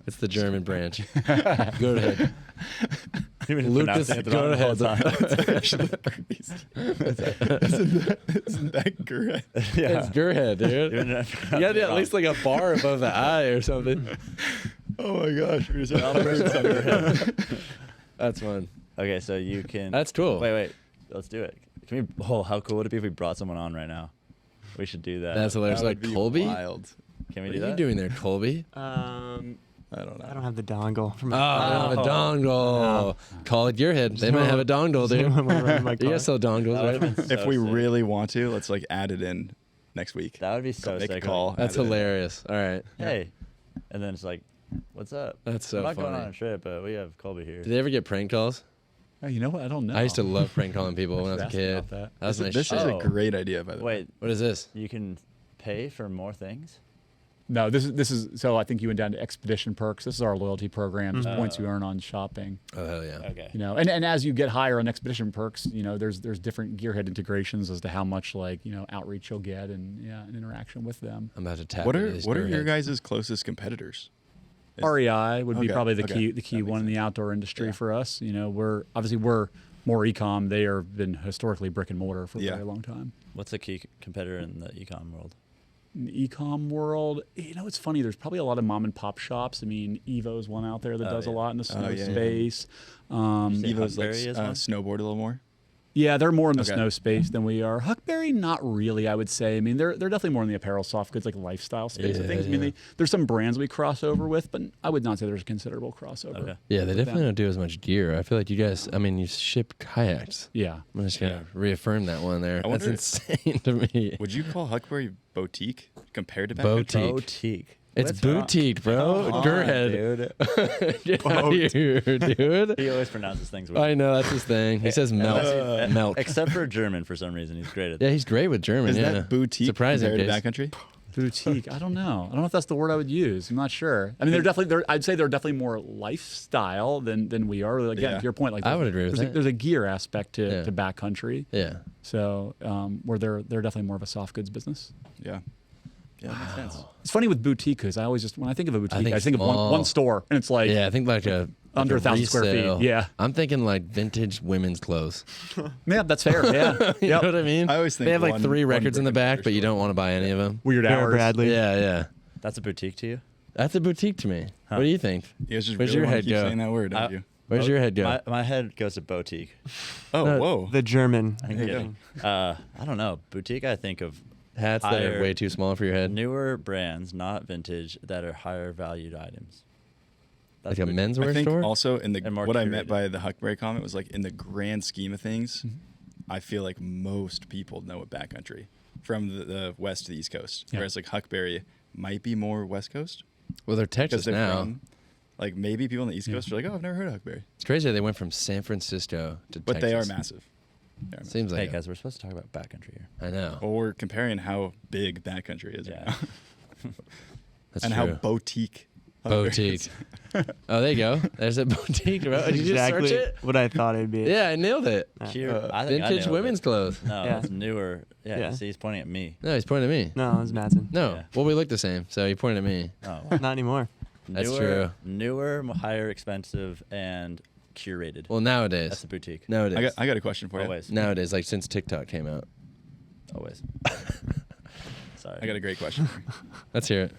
It's the German branch. Gur head. Lucas, go ahead. That's actually crazy. Isn't that great? It's gur head, dude. You gotta at least a bar above the eye or something. Oh my gosh. That's fun. Okay, so you can. That's cool. Wait. Let's do it. Can we? Oh, how cool would it be if we brought someone on right now? We should do that. That's hilarious. That Like would be Colby? wild. Can we What do are you that? doing there, Colby? I don't know. I don't have the dongle for Oh, my I don't have a dongle. Call it your head. They might have a dongle, dude. my You car. guys sell dongles, That would've right? been so If we sick. really want to, let's add it in next week. That would be so Make a sick. call. That's add it in. hilarious. All right. Hey, and then it's what's up? That's so I'm not going funny. on a trip, but we have Colby here. Did they ever get prank calls? Oh, you know what? I don't know. I used to love prank calling people when I was a Ask kid. about that. That was my This shit. is a Oh. great idea, by the way. Wait, What is this? you can pay for more things? No, this is. So I think you went down to Expedition Perks. This is our loyalty program. There's points you earn on shopping. Oh, hell yeah. Okay. And as you get higher on Expedition Perks, there's different gearhead integrations as to how much outreach you'll get and an interaction with them. I'm about to tap What into are these what are your gearheads. guys' closest competitors? Is- REI would be Okay, probably the okay. key That one in makes the sense. outdoor industry Yeah. for us. We're more e-com. They have been historically brick and mortar for a Yeah. very long time. What's a key competitor in the e-com world? In the e-com world, it's funny. There's probably a lot of mom and pop shops. I mean, Evo's one out there that Oh, does a yeah. lot in the snow yeah. space. Say Evo's Huckberry is one? snowboard a little more. Yeah, they're more in the Okay. snow space than we are. Huckberry, not really, I would say. I mean, they're definitely more in the apparel, soft goods, lifestyle space of Yeah, things. I mean, yeah. there's some brands we cross over with, but I would not say there's a considerable crossover. Okay. Yeah, they with definitely them. don't do as much gear. I feel like you guys, you ship kayaks. Yeah. I'm just going to reaffirm that one there. I That's wonder- insane to me. Would you call Huckberry boutique compared to Boutique. Boutique. It's What's wrong? boutique, bro. Come on, Gearhead. dude. Get out of here, dude. He always pronounces things weird. I know, that's his thing. He says melt. Melt. Except for German for some reason. He's great at Yeah, he's great with German. Is yeah. that boutique Surprising compared to case. backcountry? Boutique. I don't know. I don't know if that's the word I would use. I'm not sure. I mean, I'd say they're definitely more lifestyle than we are. Again, Yeah. to your point, I would agree with that. there's a gear aspect Yeah. to backcountry. Yeah. So where they're definitely more of a soft goods business. Yeah. Yeah, makes sense. It's funny with boutique because I always when I think of a boutique, think I think of small. one store, and it's like Yeah, I think under a 1,000 square feet. resale. Yeah. I'm thinking vintage women's clothes. yeah, that's fair. Yeah, You know what I mean? I always think they have one- 3 one records in the brick and back, mortar but you store. don't want to buy any of them. Weird Vera hours. Bradley. Yeah. That's a boutique to you? That's a boutique to me. What do you think? You guys just Where's really your wanna head keep go? saying that word, don't I- you? Where's your head go? My head goes to boutique. Oh, No, whoa. The German. I'm There you kidding. I don't know. Boutique, I think of Hats that are higher- way too small for your head. newer brands, not vintage, that are higher valued items. Like a boutique. menswear I think store? also And more what I meant curated. by the Huckberry comment was in the grand scheme of things, I feel like most people know it backcountry from the west to the east coast, Yeah. whereas Huckberry might be more west coast Well, they're because Texas they're now. from. Like maybe people on the East Coast are like, oh, I've never heard of Huckberry. It's crazy they went from San Francisco to But Texas. they are massive. Seems like Hey guys, we're supposed to talk about backcountry here. I know. Well, we're comparing how big backcountry is right now. That's and true. how boutique. Huckberry Boutique. is. Oh, there you go. There's a boutique. Bro. Did you just exactly search it? what I thought it'd be. Yeah, I nailed it. Cute. I think I Vintage nailed women's it. clothes. No, Yeah. it's newer. Yeah, Yeah. see, he's pointing at me. No, he's pointing at me. No, it was Mattson. No. Yeah. Well, we look the same, so he pointed at me. Oh, Not anymore. That's true. Newer, higher, expensive, and curated. Well, nowadays. That's a boutique. Nowadays. I got a question for you. Always. Nowadays, like since TikTok came out. Always. Sorry. I got a great question. Let's hear it.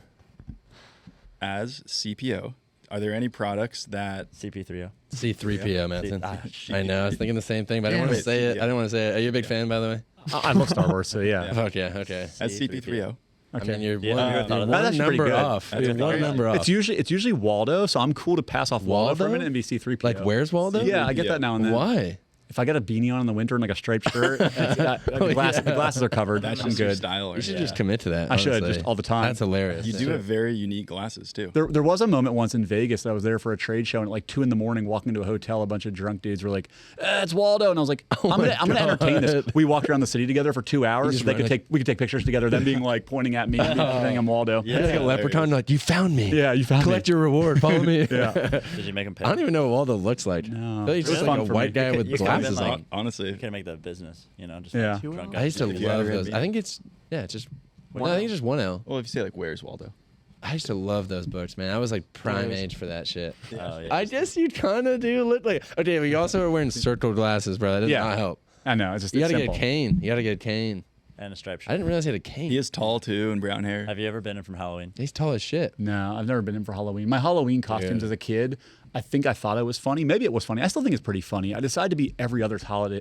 As CPO, are there any products that CP30. C3PO, Mattson. shit. I know. I was thinking the same thing, but I didn't Damn want to it. say it. Yeah. I didn't want to say it. Are you a big fan, by the way? I love Star Wars, so yeah. Fuck yeah. Okay. as CP3O? I mean, you're Yeah, one, you you're ever thought of one that? That's pretty number good. off. That's You're pretty one good. number off. It's usually Waldo, so I'm cool to pass off Waldo for a Waldo? minute and be C3PO. Like, where's Waldo? Yeah, I get Yeah. that now and then. Why? If I got a beanie on in the winter and like a striped shirt, the glasses are covered. That's I'm just your good. style. You should just commit to that. I should, honestly. just all the time. That's hilarious. You do have very unique glasses too. There was a moment once in Vegas that I was there for a trade show, and at like 2 a.m, walking into a hotel, a bunch of drunk dudes were like, "It's Waldo," and I was like, I'm gonna entertain this. We walked around the city together for 2 hours, so we could take pictures together. Them being like pointing at me, and saying I'm Waldo. Yeah. Like a leprechaun, like, you found me. Yeah, you found Collect me. your reward. Follow me. Yeah. Did you make him pay? I don't even know what Waldo looks like. No. I feel he's It was just like fun a for white me. guy with You could've been glasses like- on. Honestly, You can make that business, just Yeah. drunk I used to guys. If you love ever those. be- I think it's just no, I think it's just one L. well, if you say like, "Where's Waldo?" I used to love those books, man. I was like prime Those- age for that shit. Oh, yeah. I guess you kind of do look like. Okay, but you also are wearing circle glasses, bro. That does Yeah. not help. I know. It's just You gotta simple. get a cane. You gotta get a cane. And a striped shirt. I didn't realize he had a cane. He is tall too and brown hair. Have you ever been in from Halloween? He's tall as shit. No, I've never been in for Halloween. My Halloween costumes Dude. as a kid, I think I thought it was funny. Maybe it was funny. I still think it's pretty funny. I decided to be every other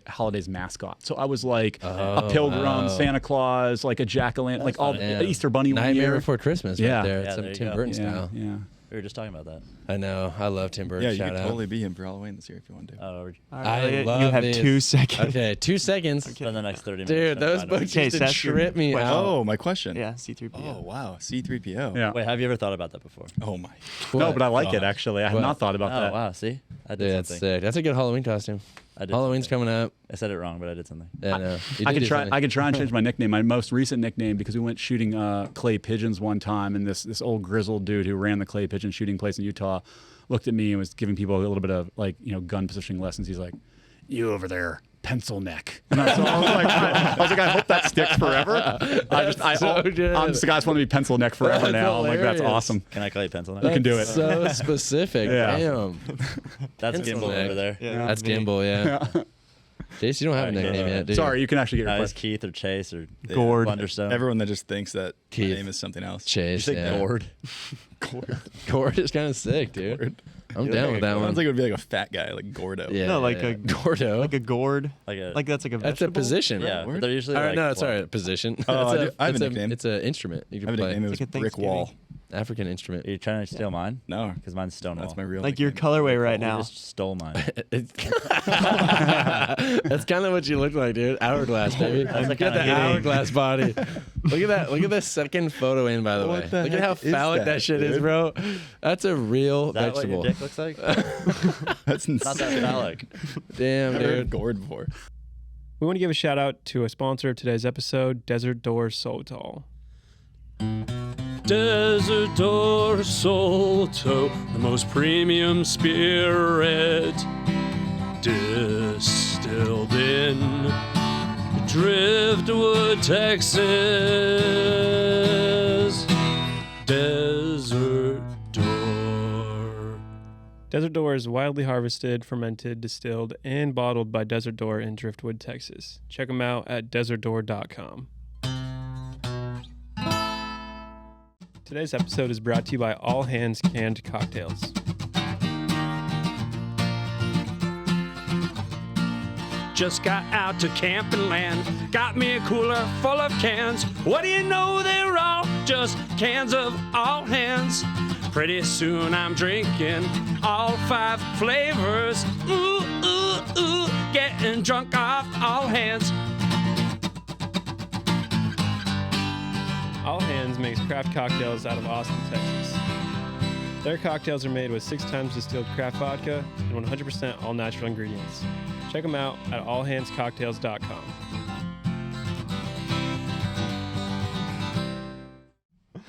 holiday's mascot. So I was like a pilgrim, wow. Santa Claus, like a jack-o'-lantern, like all Damn. Easter Bunny one Nightmare year. Before Christmas, Yeah. right there. Yeah, Some there you Tim go. Burton Yeah, style. yeah. We were just talking about that. I know. I love Tim Burton. Yeah, you Shout could out. totally be him for Halloween this year if you want to. Oh, All I right, Elliott, love you have these. 2 seconds. Okay, 2 seconds. spend the next 30 minutes. Dude, trying to those find out. books Okay, used so to that's your trip me question. out. Oh, my question. Yeah, C3PO. Oh wow, C3PO. Yeah. Wait, have you ever thought about that before? Oh my. No, What? but I like it God. actually. I have What? not thought about Oh, that. wow. See? I did Dude, that's something. sick. That's a good Halloween costume. I did Halloween's something. coming up. I said it wrong, but I did something. Yeah, no. You I did could do try. something. I could try and change my nickname. My most recent nickname, because we went shooting clay pigeons one time, and this old grizzled dude who ran the clay pigeon shooting place in Utah looked at me and was giving people a little bit of gun positioning lessons. He's like, "You over there, pencil neck." And I was like, I hope that sticks forever. I'm just the guy that's want to be pencil neck forever That's now. I'm like, that's hilarious. awesome. Can I call you pencil You neck? can do it. So specific. Yeah. Damn. That's Pencil Gimbal neck. over there. Yeah, That's me. Gimbal, yeah. Jace, you don't have a Alright, nickname yeah. yet, do you? Sorry, you can actually get your It's question. Keith or Chase or Gord. Wonderstone. Everyone that just thinks that Keith. my name is something else. Chase, You say yeah. Gord. Gord is kind of sick, dude. I'm down with that one. Sounds like it would be like a fat guy, like Gordo. Yeah, No, like a- Gordo. Like a gourd. Like That's like a That's a vegetable? position. Yeah, Word? but they're usually All right, like, no, what? sorry, position. Oh, It's I have a it's nickname. It's an instrument you I can have a play. nickname. It It's was like a Brick Wall. African instrument. Are you trying to steal mine? No, Because mine's Stonewall. that's my real. Like your nickname. colorway right You now. just stole mine. That's kind of what you look like, dude. Hourglass, baby. That's the Look at kinda the getting- hourglass body. Look at that. Look at the second photo in, by the What way. the Look at how heck is phallic that that, shit is, dude? bro. That's a real Is that what your vegetable. dick looks like? That's Not that insane. phallic. Damn, I've heard dude. Gord before. We want to give a shout out to a sponsor of today's episode, Desert Door Sotol. Desert Door Sotol, the most premium spirit, distilled in Driftwood, Texas. Desert Door. Desert Door is wildly harvested, fermented, distilled, and bottled by Desert Door in Driftwood, Texas. Check them out at desertdoor.com. Today's episode is brought to you by All Hands Canned Cocktails. Just got out to camping land, got me a cooler full of cans. What do you know, they're all just cans of All Hands. Pretty soon I'm drinking all 5 flavors. Ooh, ooh, ooh, getting drunk off All Hands. All Hands makes craft cocktails out of Austin, Texas. Their cocktails are made with 6 times distilled craft vodka and 100% all natural ingredients. Check them out at allhandscocktails.com.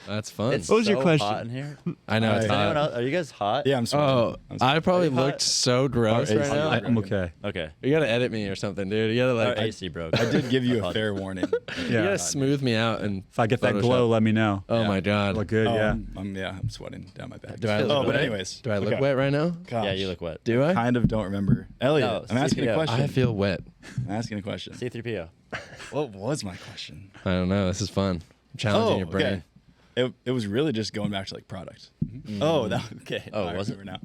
That's fun. It's What was your so question? hot in here. I know it's Is Anyone hot. else, are you guys hot? Yeah, I'm sweating. Oh, I'm sweating. I probably Are you hot? looked so gross Our right AC now. I'm okay. Okay. You gotta edit me or something, dude. You gotta Our like, AC broke. I did give you a fair warning. you gotta smooth me out and. If I get that Photoshop. glow, let me know. Oh Yeah. my god. Look good, Oh, yeah. I'm sweating down my back. Do I Oh, look but wet? anyways. Do I look okay. wet right now? Gosh, Yeah, you look wet. Do I? Kind of don't remember. Elliott, No, I'm asking a CPO. question. I feel wet. I'm asking a question. C3PO. What was my question? I don't know. This is fun. I'm challenging your brain. okay. It was really just going back to like product. Oh, that okay. Oh, I was it? remember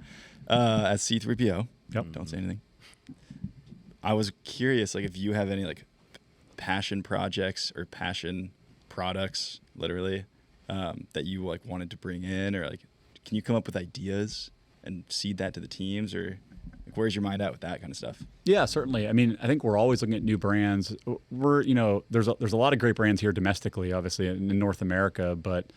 now. At C3PO. Yep. Don't say anything. I was curious, like, if you have any like passion projects or passion products, literally, that you like wanted to bring in, or like, can you come up with ideas and seed that to the teams, or like, where's your mind at with that kind of stuff? Yeah, certainly. I mean, I think we're always looking at new brands. We're, there's a lot of great brands here domestically, obviously in North America, but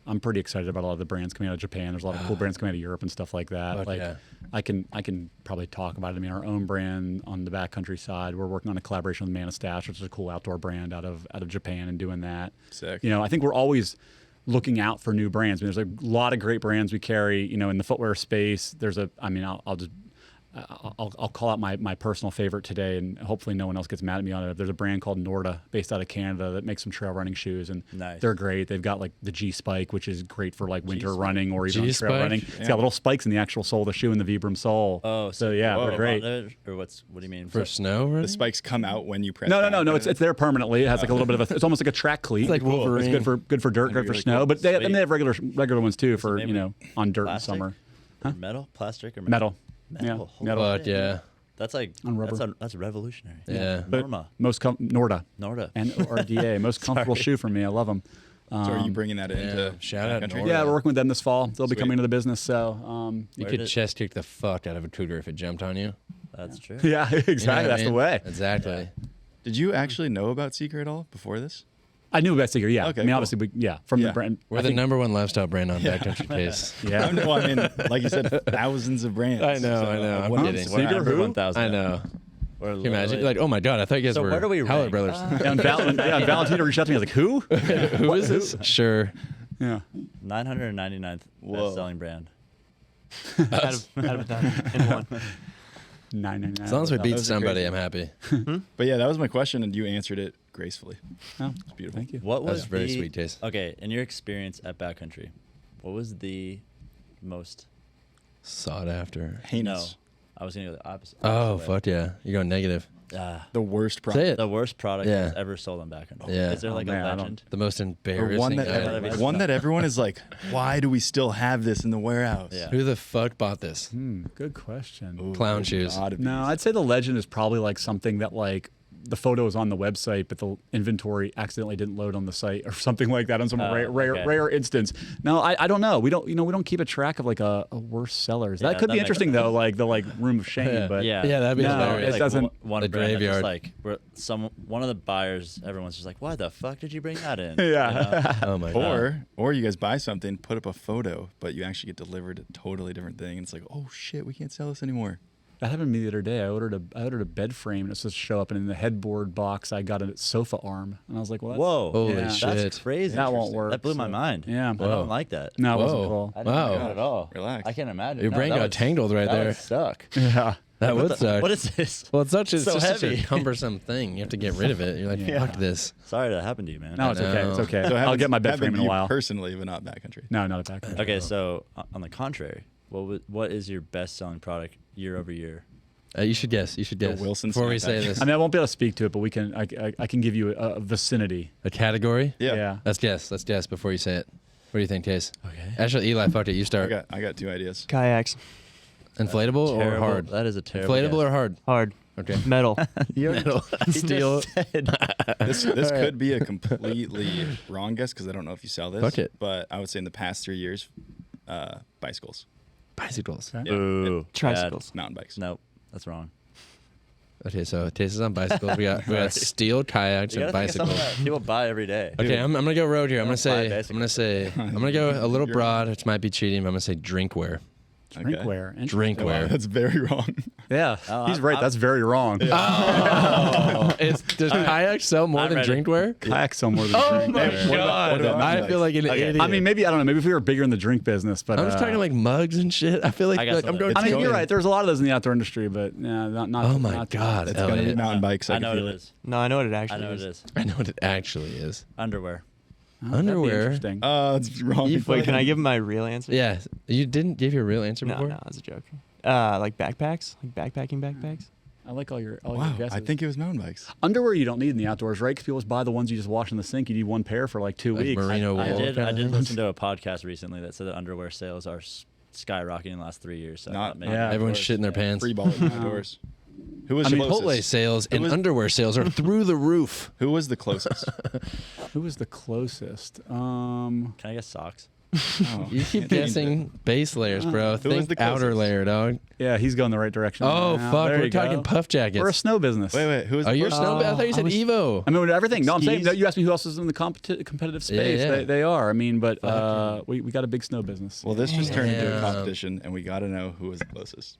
I'm pretty excited about a lot of the brands coming out of Japan. There's a lot of cool brands coming out of Europe and stuff like that. Fuck Like, yeah. I can probably talk about it. I mean, our own brand on the backcountry side, we're working on a collaboration with Manistache, which is a cool outdoor brand out of Japan, and doing that. Sick. I think we're always looking out for new brands. I mean, there's a lot of great brands we carry, in the footwear space. I'll call out my personal favorite today, and hopefully no one else gets mad at me on it. There's a brand called Norda based out of Canada that makes some trail running shoes, and Nice. they're great. They've got like the G Spike, which is great for like winter G-Spike. running or even on trail G-Spike? running. It's got little spikes in the actual sole of the shoe and the Vibram sole. Oh, so yeah, Whoa. they're great. Or what do you mean? For snow, right? The spikes come out when you press. No, down. it's there permanently. It has like a little bit of it's almost like a track cleat. It's like Wolverine. It's good for dirt, That'd good be for really snow. cool. But they Sweet. have regular ones too for maybe on dirt in plastic? summer. Metal, plastic, or Metal. Metal. Yeah, Holy metal. Fuck yeah. That's like On rubber. that's revolutionary. Yeah. But Norma. Norda. Norda. Norda. Most comfortable shoe for me. I love them. So are you bringing that into shout out backcountry? Norda. Yeah, we're working with them this fall. They'll be Sweet. coming into the business. So, You Where could did- chest kick the fuck out of a cougar if it jumped on you. That's true. yeah, exactly. You know what I That's the mean? way. Exactly. Did you actually know about Seager at all before this? I knew about Seager. Yeah. Okay, I mean, cool. obviously, from Yeah. the brand. We're I the think- number one lifestyle brand on backcountry case. Yeah. Well, I mean, like you said, thousands of brands. I know, I know. I'm what- kidding. what- Seager who? 1,000. I know. We're Can you imagine? literally- Like, oh my god, I thought you guys So were where do we Howler rank? Brothers. And Valentina reached out to me. I was like, who? Who is this? Sure. Yeah. 999th Whoa. best-selling brand. out of 1,001. 999. As long as we beat Those are somebody, crazy. I'm happy. But yeah, that was my question, and you answered it gracefully. Oh, It's beautiful. thank you. What was That's very the- sweet taste. Okay, in your experience at backcountry, what was the most? Sought after. Heinous. I was gonna go the opposite. Oh opposite way. fuck yeah! You're going negative. The worst Say product. it. The worst product Yeah. that's ever sold on backcountry. Yeah. Is there like man, I a don't- legend? The most Or embarrassing. one item. that one that everyone is like, why do we still have this in the warehouse? Yeah. Who the fuck bought this? Good question. Ooh, Clown there's shoes. gotta be. No, I'd say the legend is probably like something that like the photo is on the website, but the inventory accidentally didn't load on the site or something like that on some Okay. rare instance. No, I don't know. We don't keep a track of like a worst sellers. Yeah, That could that be makes interesting though, sense. like the room of shame. Yeah. But Yeah, Yeah, that'd be No, hilarious. it doesn't- One The brand that just, graveyard. like one of the buyers, everyone's just like, "Why the fuck did you bring that in?" Yeah. Oh my god. Or you guys buy something, put up a photo, but you actually get delivered a totally different thing, and it's like, oh shit, we can't sell this anymore. that happened to me the other day. I ordered a bed frame and it's supposed to show up, and in the headboard box I got a sofa arm, and I was like, well, that's, Whoa! Holy Yeah. shit. That's crazy. That won't work. That blew my so- mind. Yeah. I Whoa. don't like that. No, it wasn't Whoa. cool. I didn't Wow. like that at all. Relax. I can't imagine. Your brain that got would- tangled right that there. would suck. Yeah. That What would the- suck. What is this? Well, it's such a, So it's just such a heavy. cumbersome thing. You have to get rid of it. You're like, fuck this. Sorry that happened to you, man. No, it's okay. It's know. okay. So I'll get my bed happened frame to in a you while. personally, but not backcountry. No, not a back. Okay, so on the contrary, what is your best-selling product year over year? You should guess. You should guess. Wilson Before we snapback. say this. I mean, I won't be able to speak to it, but we can. I can give you a vicinity. A category? Yeah. Let's guess. Let's guess before you say it. What do you think, Case? Okay. Actually, Eli, fuck it. You start. I got two ideas. Kayaks. Inflatable or Terrible. hard? That is a terrible. Inflatable or hard? Hard. Okay. Metal. Metal. Steel. This All right. could be a completely wrong guess because I don't know if you sell this. Fuck it. But I would say in the past 3 years, bicycles, Bicycles. Okay. Yeah. Ooh, Tricycles. mountain bikes. Nope, that's wrong. Okay, so Taste is on bicycles. We got steel kayaks You and gotta think of something bicycles. that people buy every day. Okay, I'm gonna go road here. I'm gonna buy say I'm gonna go a little broad, which might be cheating, but I'm gonna say drinkware. Drinkware. Drinkware. That's very wrong. Yeah, Oh, he's right. That's very wrong. Oh, does kayak sell more I'm than ready. drinkware? Kayak sell more than Oh drinkware. my god! about I mountain feel like an Okay. idiot. I mean, maybe I don't know. Maybe if we were bigger in the drink business, but I'm just talking like mugs and shit. I feel like, I got I'm something. going. I mean, going- you're right. There's a lot of those in the outdoor industry, but not. Oh my not- god! It's gonna be Elliot. mountain bikes. I I know can what feel it it. is. No, I know what it I actually know what is. it is. I know what it actually is. Underwear. Oh, that'd be Underwear. interesting. That's wrong. Wait, can I give my real answer? Yeah, you didn't give your real answer No, before. no, it's a joke. Like backpacks, like backpacking backpacks. I like all your Wow, guesses. I think it was mountain bikes. underwear you don't need in the outdoors, right? Because people just buy the ones you just wash in the sink. You need one pair for like 2 Like weeks. merino I wool. did. kinda I did thing? listen to a podcast recently that said that underwear sales are skyrocketing in the last 3 years. So I Not- thought maybe Yeah. Everyone's shitting their pants. Free ball outdoors. Who was I the mean, Chipotle closest? sales and was- underwear sales are through the roof. Who was the closest? Who was the closest? Can I guess socks? Oh, You keep guessing base layers, bro. Who was Think the outer closest? layer, dog. Yeah, he's going the right direction. Oh now. fuck, There we're you talking go. puff jackets. We're a snow business. Wait. Who was Oh, the you're closest? snow. I thought you said Evo. I mean, with everything. No, I'm saying Skis? you asked me who else is in the competitive space. yeah. They are. I mean, but Fuck we got a big snow business. Well, this just turned into a Damn. competition, and we got to know who was the closest.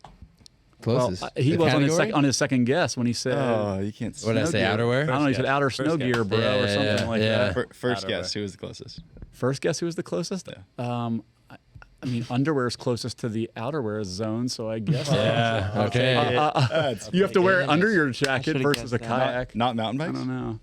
Closest. Well, he The was category? on his second guess when he said. Oh, you can't. What did I snow say? gear. Outerwear? I don't know. He said First outer guess. snow First gear, guess. bro, Yeah, or something yeah, like yeah. that. First Outerwear. guess, who was the closest? First guess who was the closest? I mean, underwear is closest to the outerwear zone, so I guess. Yeah. Okay. You have to wear it under your I jacket should've versus a guessed that. kayak. Not mountain I bikes. don't know.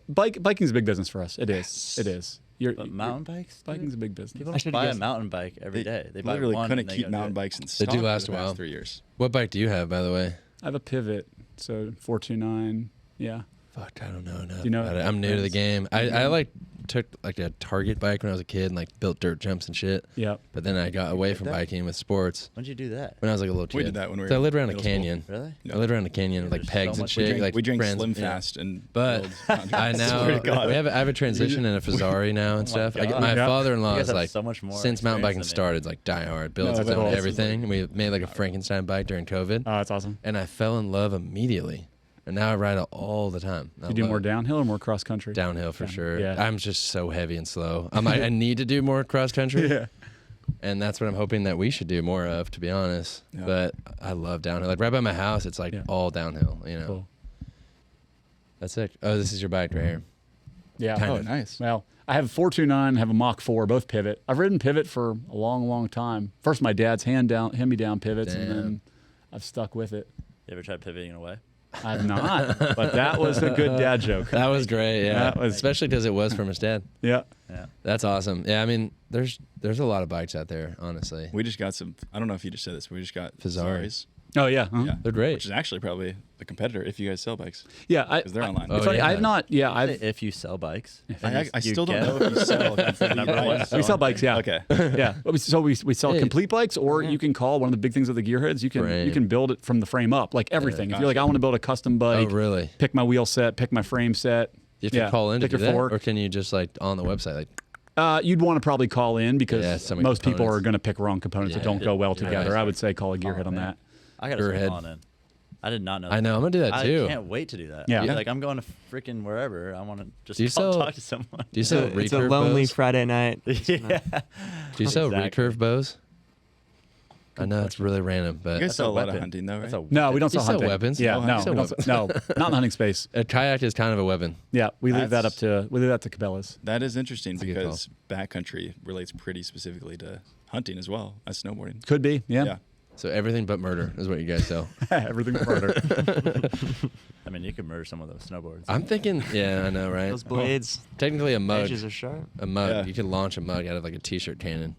Biking's a big business for us. It is. It is. But mountain bikes? dude? Biking's a big business. People I don't should've buy a guessed- mountain bike every day. They buy literally one couldn't and they keep go do mountain it. bikes in They stock do for last the a past while. 3 years. What bike do you have, by the way? I have a Pivot, so 429. Yeah. Fuck, I don't know enough. You know about it. I'm new to the friends? game. I like took like a Target bike when I was a kid and like built dirt jumps and shit. Yep. But then I got away did from that? biking with sports When'd you do that? when I was like a little kid. We did that when we were So I lived around a middle school. canyon. Really? Yeah. I lived around a canyon with like There's pegs so and much- shit. like We drank friends, Slim yeah. Fast and But build mountain I bikes. now Swear to God. I have a transition and a Fazari now and stuff. God. My Yeah. father-in-law You guys is have like so much more since mountain biking experience than me. started, like die hard, builds No, its but own also, everything. We made like a Frankenstein bike during COVID, Oh, that's awesome. and I fell in love immediately. And now I ride it all the time. I You do love more it. downhill or more cross country? Downhill for sure. Yeah. I'm just so heavy and slow. I need to do more cross country. Yeah. And that's what I'm hoping that we should do more of, to be honest. Yeah. But I love downhill. Like right by my house, it's like Yeah. all downhill. You know, Cool. that's it. Oh, this is your bike right here. Yeah. Kind Oh, of. nice. Well, I have a 429, I have a Mach 4, both Pivot. I've ridden Pivot for a long, long time. First, my dad's hand-me-down pivots, and Damn. then I've stuck with it. You ever tried pivoting away? I've not, but that was a good dad joke. That was great. Yeah, That was- especially because it was from his dad. Yeah. Yeah. That's awesome. Yeah, I mean, there's a lot of bikes out there, honestly. We just got some. I don't know if you just said this. But we just got Fazzaris. Fazzaris. Oh, yeah. Uh-huh. Yeah, They're great. which is actually probably the competitor if you guys sell bikes Yeah. because they're online. Oh, It's funny, yeah. I've not, yeah, I've, If you sell bikes. I still don't know if you sell. Number one. we sell bikes, yeah. Okay. Yeah. So we sell Yeah. complete bikes, or you can call one of the big things with the gearheads. You Frame. can build it from the frame up, like everything. If you're like, I want to build a custom Oh, bike, really? pick my wheel set, pick my frame set. You have to yeah, call in to pick do your that, fork. or can you just like on the website? Like, You'd want to probably call in because Yeah, so many most people components. are going to pick wrong components that Yeah. don't go well You're together. right. I would say call a gearhead on man. that. I got to Your start head. calling in. I did not know. I know. I'm gonna do that too. I can't wait to do that. Yeah. Be Yeah. Like I'm going to freaking wherever. I want to just Do you call, sell- talk to someone. Do you sell It's a recurve lonely bows? Friday night. yeah. Do you sell Exactly. recurve bows? I know it's really random, but You guys That's sell a a lot of weapon. hunting though, That's right? a No, we don't You sell sell hunting. weapons? Yeah, Oh, no, hunting. we don't sell- no, not in the hunting space. a kayak is kind of a weapon. Yeah, we leave that up That's- to Cabela's. That is interesting a good because backcountry relates pretty specifically to hunting as well as snowboarding. Could be, yeah. Yeah. So everything but murder is what you guys sell. Everything but murder. I mean, you could murder some of those snowboards. I'm thinking, yeah, I know, right? Those blades, Technically, a mug. edges are sharp. A mug. Yeah. You could launch a mug out of like a t-shirt cannon.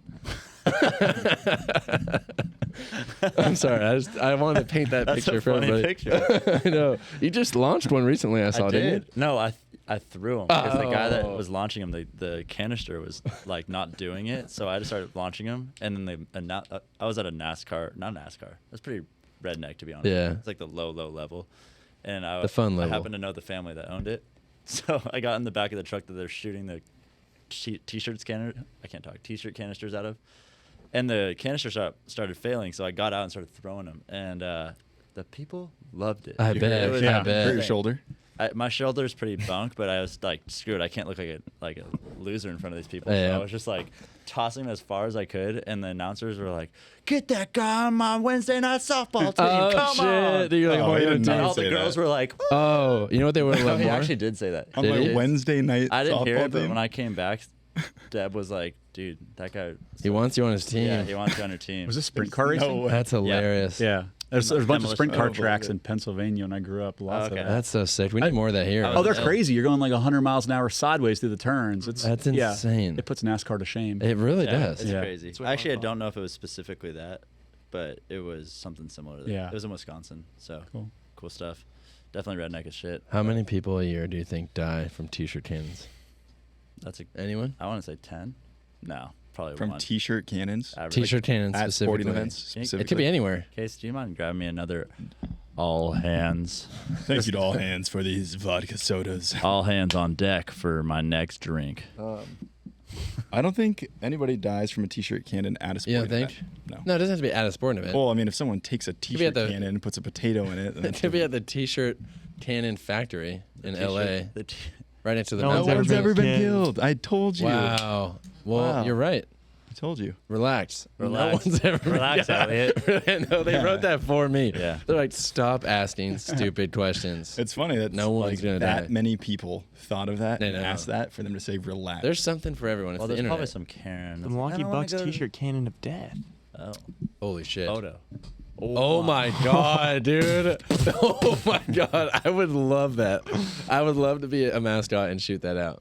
I'm sorry. I wanted to paint that That's picture a for funny everybody. picture. I know. You just launched one recently. I saw, I didn't you? did. No, I threw him because the guy that Oh. was launching him, the canister was like not doing it. So I just started launching him, and then I was at a NASCAR, not NASCAR. That's pretty redneck to be honest. Yeah. It's like the low level, and The fun I level. happened to know the family that owned it, so I got in the back of the truck that they're shooting the t-shirt scanner. I can't talk. T-shirt canisters out of. And the canister started failing, so I got out and started throwing them. And the people loved it. I bet. It was I Hurt bet. your shoulder. My shoulder's pretty bunk, but I was like, screw it. I can't look like a loser in front of these people. Yeah. So I was just like tossing as far as I could, and the announcers were like, "Get that guy on my Wednesday night softball team! Oh, Come shit. on!" You're like, Oh, more he did And not all the say girls that. were like, Oh, you know what they would have "No, loved he more? actually did say that." On Did my he? Wednesday night I didn't hear softball it, but team. when I came back, Deb was like, "Dude, that guy." He wants you on his team. Yeah, he wants you on your team. Was this sprint car racing? No way. That's hilarious. Yeah. There's a bunch of Demolition. sprint car Oh, tracks believe in Pennsylvania when I grew up. Lots Okay. of that. That's so sick. We need more of that here. Oh, they're Yeah. crazy. You're going like 100 miles an hour sideways through the turns. That's insane. It puts NASCAR to shame. It really Yeah, does. It's Yeah. crazy. what Actually, I I don't know if it was specifically that, but it was something similar to that. Yeah. It was in Wisconsin, so Cool. stuff. Definitely redneck as shit. How many people a year do you think die from T-shirt cannons? That's a. Anyone? I want to say 10. No, probably From one. T-shirt cannons Average. T-shirt cannons at sporting specifically. events It specifically. It could be anywhere. Case, do you mind grabbing me another all hands? Thank you to all hands for these vodka sodas. All hands on deck for my next drink. I don't think anybody dies from a T-shirt cannon at a You sporting don't think? event. No. No, it doesn't have to be at a sporting event. Well, I mean, if someone takes a be T-shirt at the- cannon and puts a potato in it, then it that's could be at different. the T-shirt cannon factory in L.A. The right next to the No No one's one's ever been killed. killed. I told you. Wow. Well, Wow. you're right. I told you. Relax. Relax. No one's ever been Relax, Elliott. No, they wrote that for me. Yeah. They're like, stop asking stupid questions. It's funny that No one's like gonna that die. many people thought of that I and know. asked that for them to say relax. There's something for everyone. It's Well, the there's probably internet. some Karen. The that's like, Milwaukee "I don't wanna Bucks go to the-" T-shirt cannon of death. Oh, Holy shit. photo. Oh my god, dude. Oh my god. I would love that. I would love to be a mascot and shoot that out.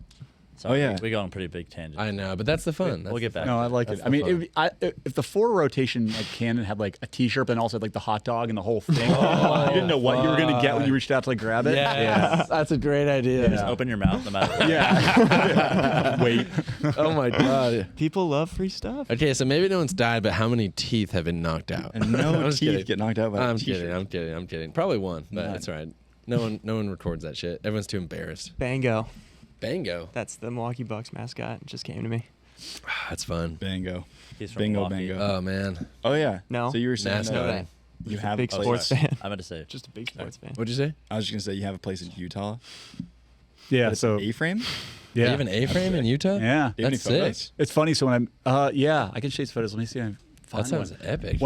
Sorry, yeah. we go on pretty big tangent. I know, but that's the fun. We'll get back. No, I like That's it. the I mean, fun. it would be, if the 4 rotation like cannon had like a T-shirt, but then also had, like the hot dog and the whole thing, you didn't know what you were gonna get when you reached out to like grab it. Yes, that's a great idea. Just open your mouth no matter what. Yeah. Wait. Oh my god. People love free stuff. Okay, so maybe no one's died, but how many teeth have been knocked out? and no I'm just teeth kidding. get knocked out by I'm a T-shirt. kidding. I'm kidding. Probably one, but None. it's all right. No one records that shit. Everyone's too embarrassed. Bango. Bango. That's the Milwaukee Bucks mascot. It just came to me. That's fun. Bango. He's from Bingo, Milwaukee. bango. Oh man. Oh yeah. No. So you were saying NASCAR. Know that that. you Just a have big a place. sports sorry. fan. I'm about to say. Just a big sports fan. What'd you say? I was just gonna say you have a place in Utah. Yeah. So A-frame. You yeah. have an A-frame in Utah? Yeah. Do you have any That's sick. photos? It's funny. So when I'm, yeah, I can show you some photos. Let me see. If I can find That sounds one. epic.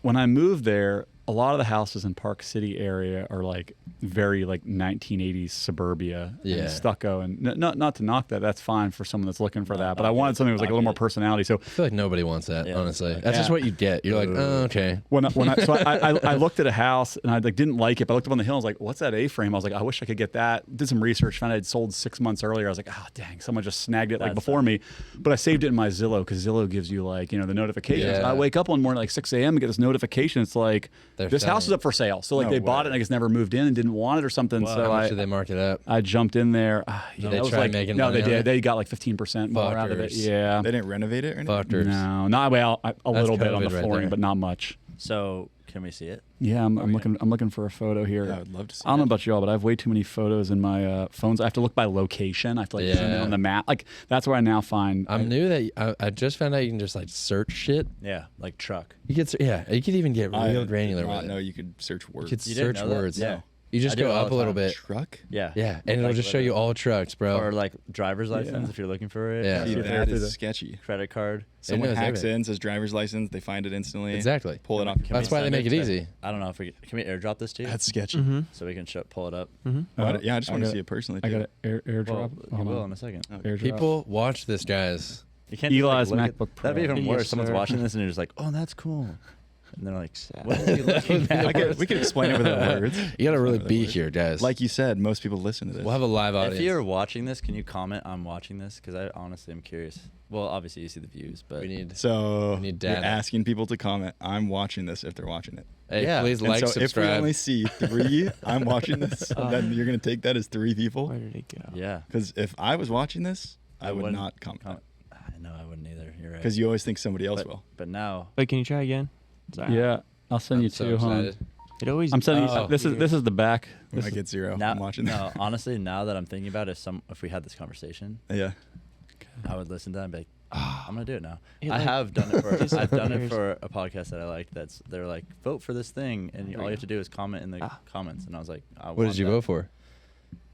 When I moved there, a lot of the houses in Park City area are like very like 1980s suburbia Yeah. and stucco, and not to knock that. That's fine for someone that's looking for that. But I wanted something that was like a little more personality. So I feel like nobody wants that, Yeah. honestly. That's just Yeah. what you get. You're like, oh, okay. I looked at a house and I like didn't like it, but I looked up on the hill and I was like, what's that A-frame? I was like, I wish I could get that. Did some research, found I'd sold 6 months earlier. I was like, oh dang, someone just snagged it like That's before me. But I saved it in my Zillow because Zillow gives you like, the notifications. Yeah. I wake up one morning at like 6 a.m. and get this notification. It's like, They're this house is selling up for sale. So like No they bought it way. and I guess never moved in and didn't want it or something. Wow. So How much did they mark it up? I jumped in there. Did That they was try like, making no, money they on did. it? They got like 15% more out of it. Fuckers. Yeah. They didn't renovate it or anything. Fuckers. No, not well. A little bit on the COVID right flooring, there. but not much. So can we see it? Yeah, I'm yeah. looking for a photo here. Yeah, I would love to see I don't know that. about y'all, but I have way too many photos in my phones. I have to look by location. I have to like zoom in Yeah. on the map. Like that's where I now find. I'm new that I just found out you can just like search shit. Yeah, like truck. You could, you could even get I real granular did not with know it. you could search You words. could You didn't search know that? words. Yeah. You just I do go it all up the a little time. bit. Truck. Yeah. Yeah, and it'll Like just show you all trucks, bro. Or like driver's license if you're looking for it. Yeah. or See, Yeah. that Yeah. is sketchy. Credit card. Someone knows hacks everything. in, says driver's license, they find it instantly. Exactly. Pull it off. Can That's we why they send make it to- easy. I don't know if we can we airdrop this to you That's sketchy. Mm-hmm. so we can pull it up. Yeah, I just want to got see it personally. I Too. got an airdrop. Well, you Hold will on. in a second. Airdrop. People watch this, guys. You can't Eli's just, like, look MacBook at, that'd be Pro. even Yes, worse. Someone's sir. watching this and you're just like, oh, that's cool. And they're like, Sad. what are you looking at? We can explain it with the words. You gotta really With the be words. here, guys. Like you said, most people listen to this. we'll have a live audience. If you're watching this, can you comment I'm watching this? Because I honestly am curious. Well, obviously you see the views, but we need. So We need you're data. asking people to comment. I'm watching this if they're watching it. Hey, Yeah. please And like, so if we subscribe. only see 3, I'm watching this, then you're gonna take that as 3 people. Where did it go? yeah. Because if I was watching this, I would wouldn't not comment. I know I wouldn't either. You're right. Because you always think somebody else but, will. but now, Wait, can you try again? Sorry. Yeah, I'll send I'm you so two. Hold on. excited. It always. I'm sending Oh. you. This is the back. When This I is- get 0, now I'm watching no, that. honestly, now that I'm thinking about it, if we had this conversation, Yeah. I would listen to that and be like, I'm gonna do it now. Yeah, I like- have done it for. I've done it Years. for a podcast that I liked. They're like, vote for this thing, and all you have to do is comment in the comments. And I was like, What did you vote for?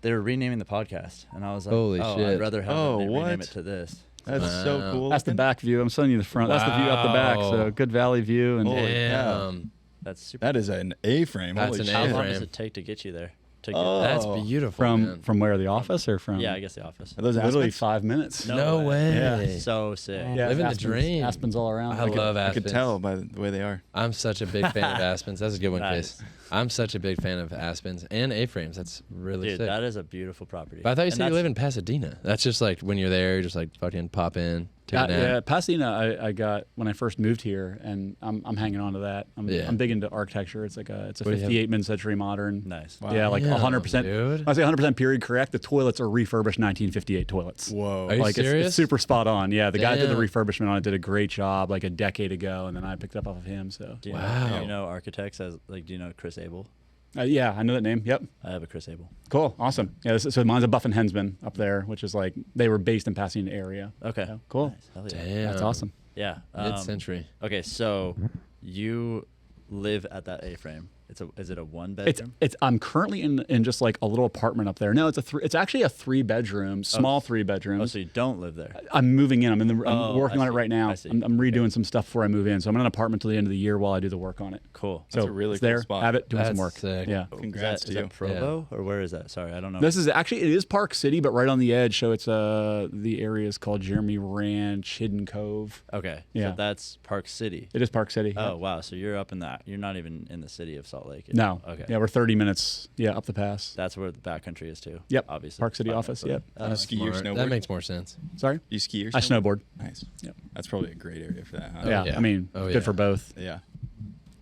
They were renaming the podcast, and I was like, Holy oh, shit. I'd rather have them rename what? it to this. That's so Wow. cool. That's the back view. I'm showing you the front. That's the view out the back. Wow. So good valley view. And Holy Damn. That's super. That is an A-frame. That's Holy an How shit. long A-frame. does it take to get you there? To get Oh. That's beautiful. man. from where, the office or from? yeah, I guess the office. Are those literally Aspens? 5 minutes. No way. Yeah. So sick. Yeah, Living the Aspens, dream. Aspens all around. I love I Aspens. could tell by the way they are. I'm such a big fan of Aspens. That's a good one, Nice. Case. I'm such a big fan of Aspens and A-frames. That's really Dude, sick. that is a beautiful property. But I thought you And said you that's- live in Pasadena. That's just like when you're there, you just like fucking pop in, take a nap. Yeah, Pasadena. I got when I first moved here, and I'm hanging on to that. Yeah. I'm big into architecture. It's like it's a What do you have? 58 mid-century modern. Nice. Yeah, like Damn, 100%. dude. When I say 100% period correct, the toilets are refurbished 1958 toilets. Whoa. Are you Like serious? it's super spot on. Yeah, the guy did the Damn. refurbishment on it, did a great job like a decade ago, and then I picked up off of him. So Do you Wow. Know, do you know architects as like? Do you know Chris Abel? yeah, I know that name. Yep. I have a Chris Abel. Cool. Awesome. Yeah. So mine's a Buff and Hensman up there, which is like they were based in Pasadena area. Okay. So, cool. Nice. Hell yeah. Damn. That's awesome. Yeah. Mid-century. Okay, so you live at that A-frame. Is it a one bedroom? I'm currently in just like a little apartment up there. No, it's actually a 3-bedroom, small 3 bedrooms. Oh, so you don't live there? I'm moving in. I'm Oh, working I on it see. right now. I see. I'm redoing some stuff before I move in. So I'm in an apartment till the end of the year while I do the work on it. Cool. So That's a really it's cool there. spot. Have it doing some That's work. sick. Yeah. Congrats is to that you. Provo or where is that? Sorry, I don't know. This is actually it is Park City, but right on the edge. So it's the area is called Jeremy Ranch, Hidden Cove. Okay. Yeah. So that's Park City. It is Park City. Oh wow. So you're up in that. You're not even in the city of Salt Lake. No. Okay. Yeah, we're 30 minutes. Yeah, up the pass. That's where the backcountry is too. Yep. Obviously. Park City Okay, office. cool. Yep. You ski or Smart. snowboard? That makes more sense. Sorry. You ski or I snowboard. Nice. Yep. That's probably a great area for that, huh? Yeah. yeah. I mean, Oh, good yeah. for both. Yeah.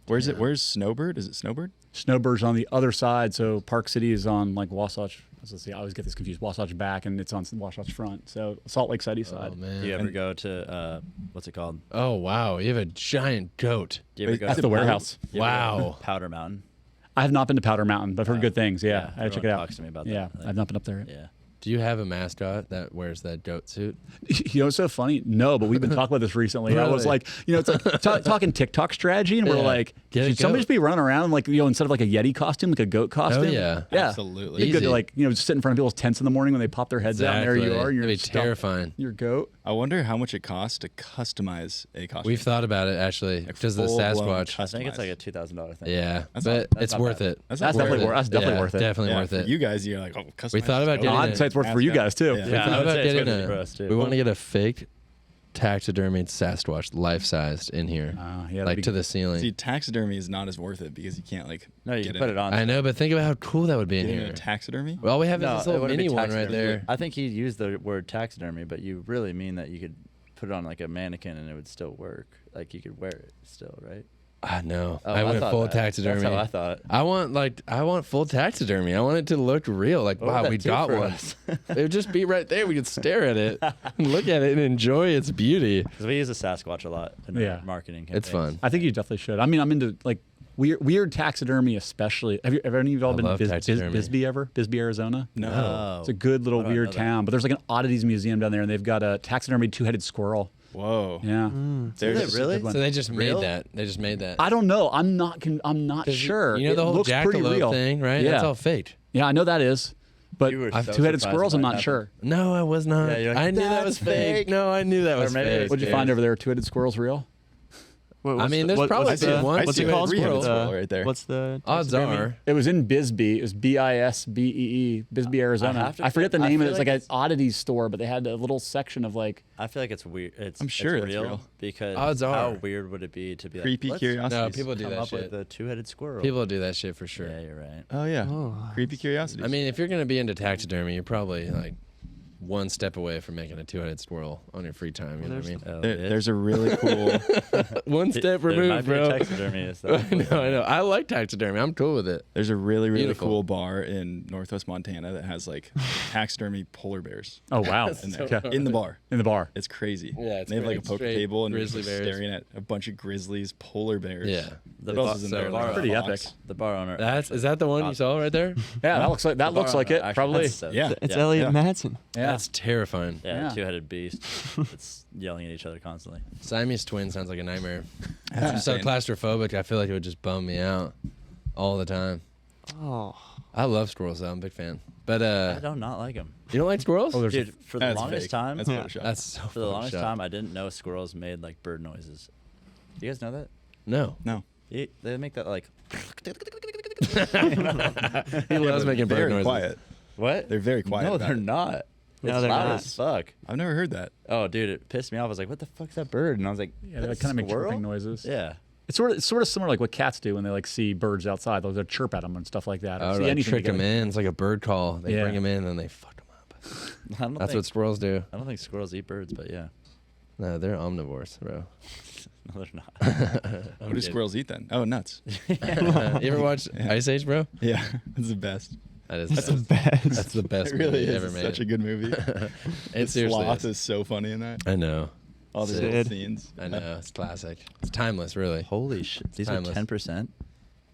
Where's it? Where's Snowbird? Is it Snowbird? Snowbird's on the other side. So Park City is on like Wasatch. Let's see. I always get this confused. Wasatch back, and it's on Wasatch front. So Salt Lake City side. Oh, man. Do you ever go to what's it called? Oh, wow. You have a giant goat. Do you ever Wait, go That's to the warehouse. you ever go to Wow. Powder Mountain. I have not been to Powder Mountain, but I've heard good things. Yeah, I gotta check it everyone out. talks to me about Yeah, that. Like, I've not been up there. Yeah. Do you have a mascot that wears that goat suit? You know, it's so funny. No, but we've been talking about this recently. I was Really? like, you know, it's like talking TikTok strategy, and we're Yeah. like, Get a should somebody goat. just be running around like, you know, instead of like a Yeti costume, like a goat costume? yeah. yeah, Absolutely. It'd be good to Easy. like, you know, just sit in front of people's tents in the morning when they pop their heads out, and there you are. You're That'd be stuck- terrifying. Your goat. I wonder how much it costs to customize a costume. We've thought about it, actually, Like because the full-blown Sasquatch. I think it's customized. like a $2,000 thing. Yeah, That's but not- it's not worth bad. it. That's That's worth definitely it. worth. That's definitely Yeah, worth it. Definitely Yeah, worth for it. you guys, you're like, oh, customize. We thought about goat. getting I'd a- say it's worth it for you guys too. Yeah. We Yeah, I thought would about say it's getting worth it for us, a. too. We want to get a fake taxidermied Sasquatch, life-sized, in here, Yeah, that'd like be- to the ceiling. See, taxidermy is not as worth it because you can't like. No, you get can put it on. I know, but think about how cool that would be in Get in here. a taxidermy. Well, all we have No, is this it little wouldn't be mini one right taxidermy. there. I think he used the word taxidermy, but you really mean that you could put it on like a mannequin and it would still work. Like you could wear it still, right? I know. Oh, I went thought full that. taxidermy. That's how I thought. I want full taxidermy. I want it to look real. Like, What would wow, that we do got for one. us? It would just be right there. We could stare at it, and look at it, and enjoy its beauty. Because we use a Sasquatch a lot in Yeah. our marketing It's campaigns. fun. I think you definitely should. I mean, I'm into like weird taxidermy, especially. Have any of y'all I been to love taxidermy. Bisbee ever? Bisbee, Arizona? No. Oh. It's a good little How do I weird know that? town, but there's like an oddities museum down there, and they've got a taxidermy 2-headed squirrel. Whoa. Yeah, There's Is it really? good one. So they just Real? made that. They just made that. I don't know. I'm not. I'm not 'Cause sure. You know It the whole looks pretty jackalope real. thing, right? Yeah. That's all faked. Yeah, I know that is. But You were so two-headed surprised squirrels, when I'm that not happened. sure. No, I was not. Yeah, you're like, I knew that "That's was fake. fake." No, I knew that Or was maybe it fake. was What'd you fake. find over there? Two-headed squirrels real? I mean, there's probably what's been the- one. I What's see it a called? three-headed What's squirrel the- right there. What's the Odds taxidermy? are. It was in Bisbee. It was Bisbee, Bisbee, Arizona. have to I forget the I name of it. feel It's like like an it's- oddities store, but they had a little section of like. I feel like it's weird. I'm sure it's it's real. because Odds how are. weird would it be to be Creepy like, let's curiosities. No, people do come that up shit. with a two-headed squirrel? People do that shit for sure. Yeah, you're right. Oh yeah. Oh. Creepy curiosities. I mean, if you're gonna be into taxidermy, you're probably like one step away from making a two-headed squirrel on your free time. You know what I mean? Oh, there's a really cool. One step there might removed, be a bro. taxidermist I that- know. I like taxidermy. I'm cool with it. There's a really Beautiful. cool bar in Northwest Montana that has like taxidermy polar bears Oh wow! in there Okay. in the bar. In the bar. It's crazy. Yeah, it's they have like a great. poker Straight table and we're grizzly just bears. staring at a bunch of grizzlies, polar bears. Yeah. The What else bar, is in the there? bar, Like a Pretty box? epic. the bar owner. Is that the one you saw right there? Yeah, that looks like The bar it. owner actually Probably. has seven. Yeah. It's Yeah. Elliott Yeah. Mattson. Yeah. That's terrifying. Yeah, Yeah. two-headed beast. It's yelling at each other constantly. Siamese twin sounds like a nightmare. That's I'm so insane. claustrophobic. I feel like it would just bum me out all the time. Oh. I love squirrels, though. I'm a big fan. But I don't not like them. you don't like squirrels? Oh, there's Dude, for the That's longest fake. time, That's Yeah. Photoshop. That's so for the longest Photoshop. time, I didn't know squirrels made like bird noises. Do you guys know that? No. No. They make that like. He loves making bird Very noises. quiet. What? They're very quiet No, about they're it. not. No, It's they're loud not. as fuck. I've never heard that. Oh, dude, it pissed me off. I was like, "What the fuck's that bird?" And I was like, Yeah, they "That's kind of make squirrel?" chirping noises. Yeah. It's sort of similar like what cats do when they like see birds outside. They'll chirp at them and stuff like that. Or Oh, see like anything trick to them get- in. It's like a bird call. They Yeah. bring them in and then they fuck them up. I don't That's think, what squirrels do. I don't think squirrels eat birds, but yeah. No, they're omnivores, bro. No, they're not. What do squirrels eat then? Oh, nuts. You ever watch Ice Age, bro? Yeah, that's the best. That is That's the the best. best. That's the best It really movie is. ever It's made. such a good movie. It seriously Sloth is. is so funny in that. I know. All the Sid. little scenes. I know. It's classic. It's timeless, really. Holy shit! These are Timeless. 10%.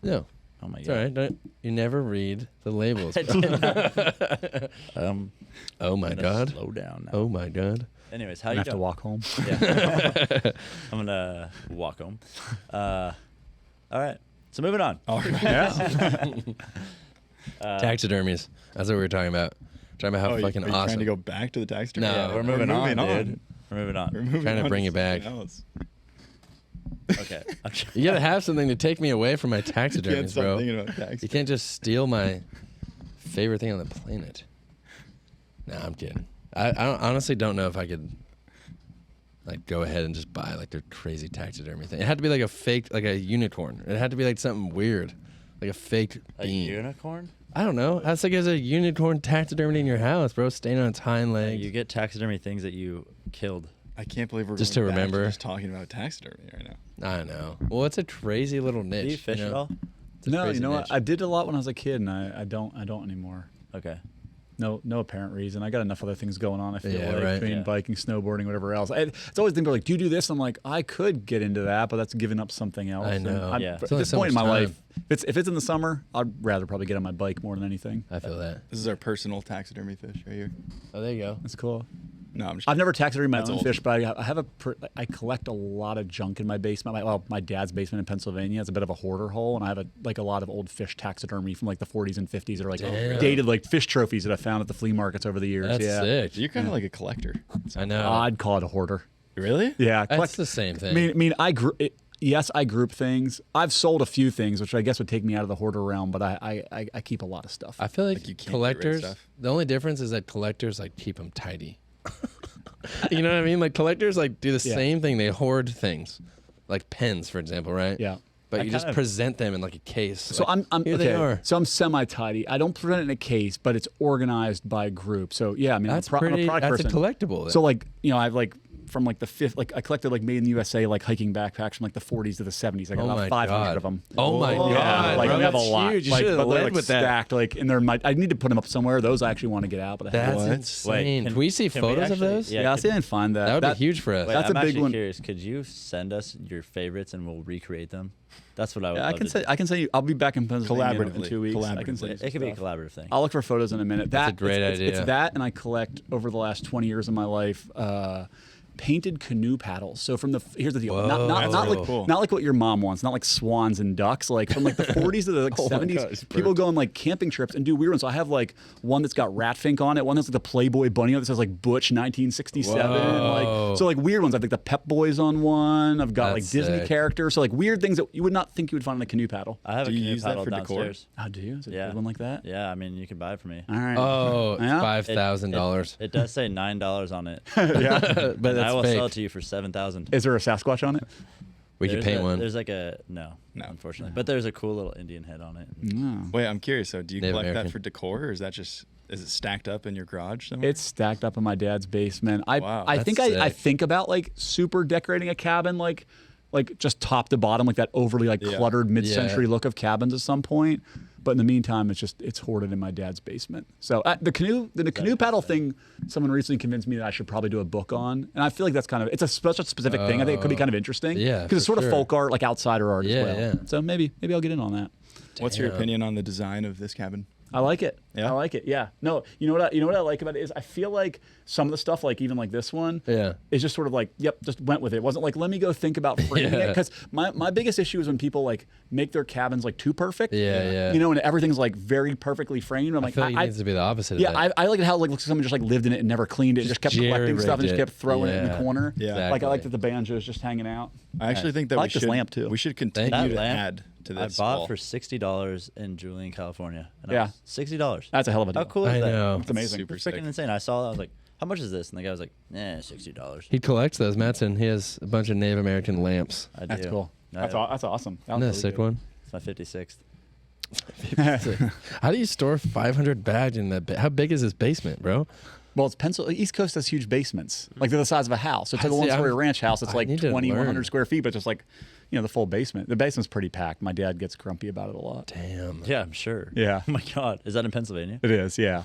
No, Oh my it's god. all right. You never read the labels. I did not. Oh my I'm gonna god. Slow down now. Oh my god. Anyways, how I you have to doing? walk home. Yeah. I'm gonna walk home. All right. So moving on. All right. Taxidermies. That's what we were talking about. Talking about how Are fucking you awesome. trying to go back to the taxidermy? No, Yeah, we're moving on, dude. We're moving on. We're moving Trying to on bring you back. something else. Okay. I'm tr- You gotta have something to take me away from my Can't taxidermies, stop bro. thinking about taxidermy. You can't just steal my favorite thing on the planet. Nah, I'm kidding. Honestly don't know if I could like go ahead and just buy like their crazy taxidermy thing. It had to be like a fake, like a unicorn. It had to be like something weird, like a fake a bean. unicorn? I don't know. That's like as a unicorn taxidermy in your house, bro, standing on its hind Yeah, legs. you get taxidermy things that you killed. I can't believe we're Just going to back remember. just talking about taxidermy right now. I know. Well, it's a crazy little niche. Do you fish at know? all? It's a No, crazy you know niche. what? I did a lot when I was a kid, and I don't anymore. Okay. No apparent reason. I got enough other things going on. I feel Yeah, like right. between Yeah. biking, snowboarding, whatever else. It's always people are like, "Do you do this?" I'm like, I could get into that, but that's giving up something else. I And know. I'm- Yeah. At It's only this so point in my much life, if it's in the summer, I'd rather probably get on my bike more than anything. I feel that. This is our personal taxidermy fish right here. Oh, there you go. That's cool. No, I'm just I've never taxidermied my That's own old. fish, but I have I collect a lot of junk in my basement. My dad's basement in Pennsylvania is a bit of a hoarder hole, and I have a lot of old fish taxidermy from like the 40s and 50s that are like Damn. dated like fish trophies that I found at the flea markets over the years. That's yeah. sick. You're kind of like a collector. I know. I'd call it a hoarder. Really? Yeah, That's the same thing. I mean, yes, I group things. I've sold a few things, which I guess would take me out of the hoarder realm, but I keep a lot of stuff. I feel like, Like you can't get rid of collectors. stuff. The only difference is that collectors like keep them tidy. You know what I mean? Like collectors like do the Yeah. same thing. They hoard things, like pens, for example, right? Yeah. But I you just kind of- present them in like a case. So like, I'm here okay. they are. So I'm semi-tidy. I don't present it in a case, but it's organized by group. So yeah, I mean, That's I'm a pretty. product That's person. a collectible. Then. So like, you know, I've like from like the fifth, like I collected like made in the USA like hiking backpacks from like the 40s to the 70s. I got Oh about my 500 God. of them. Oh my Whoa. god, like bro, we have a that's lot. huge. You Like, should have but they're led like with that. stacked. Like, and they're I need to put them up somewhere. Those I actually want to get out, but I That's What? insane. Can we see can we photos of actually- those? yeah, yeah, I'll could- see if I can find that. That would be huge for us. Wait, That's I'm a big actually one. curious. Could you send us your favorites and we'll recreate them? That's what I would Yeah, I love can to say do. I can say I'll be back in Pennsylvania in Collaboratively. 2 weeks. I can say Collaboratively. It could be a stuff. collaborative thing. I'll look for photos in a minute. That's a great it's idea. that, and I collect over the last 20 years of my life. Painted canoe paddles. So from here's the deal. Whoa. Not That's like really cool. not like what your mom wants. Not like swans and ducks. Like from like the 40s to the like Oh my 70s. God, it's People burnt. go on like camping trips and do weird ones. So I have like one that's got rat fink on it. One that's like the Playboy bunny that says like Butch 1967. Whoa. Like so like weird ones. I've like the Pep Boys on one. I've got That's like Disney sick. characters. So like weird things that you would not think you would find on a canoe paddle. I have Do a you canoe use that paddle for decor? downstairs. Oh, do you? Is it a Yeah. good one like that? Yeah, I mean you can buy it for me. All right. Oh, it's Yeah. $5,000. It does say $9 on it. But And I that's will sell it fake. to you for $7,000. Is there a Sasquatch on it? We could paint one. There's like a no, unfortunately, but there's a cool little Indian head on it. No. Wait, I'm curious. So, do you Native collect American. that for decor, or is that just is it stacked up in your garage somewhere? It's stacked up in my dad's basement. Wow. I That's think I sick. think about like super decorating a cabin like just top to bottom, like that overly like Yeah. cluttered mid-century look of cabins at some point. But in the meantime, it's hoarded in my dad's basement. So the canoe paddle thing, someone recently convinced me that I should probably do a book on, and I feel like that's kind of it's such a specific thing. I think it could be kind of interesting. Yeah, because it's sort of folk art, like outsider art as well. Yeah. So maybe I'll get in on that. What's your opinion on the design of this cabin? I like it. Yeah? I like it. Yeah. No, you know what I like about it is I feel like some of the stuff, like even like this one, is just sort of like, yep, just went with it. It wasn't like, let me go think about framing it. Because my biggest issue is when people like make their cabins like too perfect. Yeah. You know, and everything's like very perfectly framed. I'm like, I feel like it needs to be the opposite of yeah, that. I like it how it looks like someone just like lived in it and never cleaned it, just kept collecting stuff and just kept throwing it in the corner. Yeah. Exactly. Like I like that the banjo is just hanging out. I actually think that I like this lamp too. we should continue That to lamp, add to this. I bought wall. for $60 in Julian, California. And Yeah. $60. That's a hell of a deal. How cool is I that? know. It's amazing. Super It's sick. freaking insane. I saw that. I was like, how much is this? And the guy was like, $60. He collects those. Mattson, he has a bunch of Native American lamps. I do. That's cool. That's awesome. That Isn't that a was sick really one? It's my 56th. How do you store 500 bags in that? How big is this basement, bro? Well, it's East Coast has huge basements. Like they're the size of a house. So it's like a See, one-story ranch house. It's I like need to 2,100 learn. square feet, but just like, the full basement. The basement's pretty packed. My dad gets grumpy about it a lot. Damn. Yeah, I'm sure. Yeah. Oh my God. Is that in Pennsylvania? It is, yeah.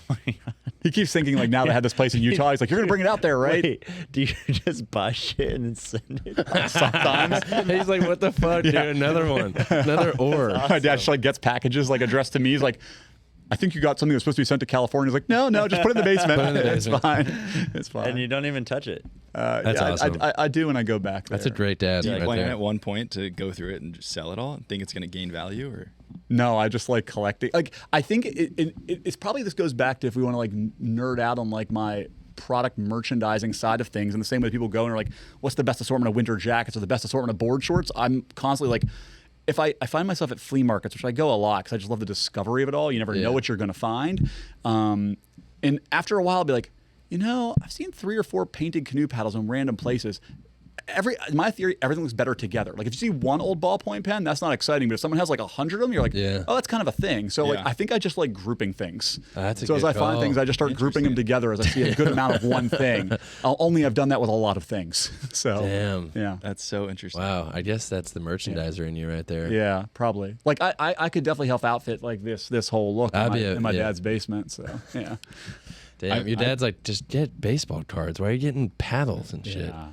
He keeps thinking like now they have this place in Utah. He's like, you're gonna bring it out there, right? Wait, do you just buy shit and then send it? Sometimes. He's like, what the fuck, dude? Another one. Another ore. My dad just like gets packages like addressed to me. He's like, I think you got something that's supposed to be sent to California. He's like, no, just put it in the basement. Put it in the It's basement. fine. It's fine. And you don't even touch it. That's yeah, awesome. I do when I go back there. That's a great dad Do you right plan there. at one point to go through it and just sell it all and think it's going to gain value, or? No, I just like collecting. Like I think it's probably this goes back to if we want to like nerd out on like my product merchandising side of things. And the same way people go and are like, what's the best assortment of winter jackets or the best assortment of board shorts? I'm constantly like, if I find myself at flea markets, which I go a lot because I just love the discovery of it all. You never know what you're going to find. And after a while, I'll be like, I've seen 3 or 4 painted canoe paddles in random places. My theory, everything looks better together. Like if you see one old ballpoint pen, that's not exciting. But if someone has like 100 of them, you're like, oh, that's kind of a thing. So like, I think I just like grouping things. That's a so as good I find call. things, I just start grouping them together as I see a good amount of one thing. I've done that with a lot of things. So Damn. yeah. That's so interesting. Wow. I guess that's the merchandiser in you right there. Yeah, probably. Like I could definitely help outfit like this whole look in my dad's basement. So yeah. Damn. Your dad's like, just get baseball cards. Why are you getting paddles and shit? Yeah.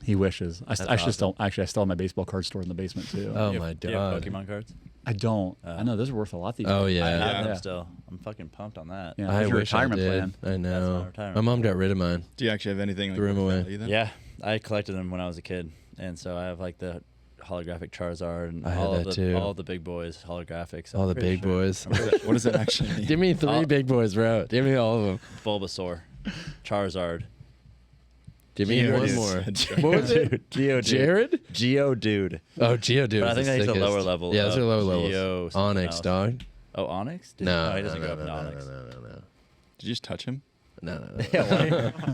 He wishes. I still have my baseball card stored in the basement too. Oh Do you my have- do you have god. Pokemon cards? I don't. I know those are worth a lot these Oh days. yeah. I have Yeah. them still. I'm fucking pumped on that. Yeah, I that's your wish I retirement did. plan. I my know. retirement My mom got rid of mine. Do you actually have anything like Threw 'em worth away. value then? Yeah, I collected them when I was a kid, and so I have like the holographic Charizard and I had all that of too. all of the big boys holographics. All I'm the pretty big sure. boys. What does that actually mean? Give me 3 big boys, bro. Give me all of them. Bulbasaur, Charizard, Give me one Geodude. more. What was it? Geodude, Jared? Geodude. Oh, Geodude. But I was think the that's the lower sickest. level. Yeah, those are lower Geo levels. something Onyx, else. dog. Oh, Onyx? No, he doesn't no, go up no, in no, Onyx. no. Did you just touch him? No. No. It's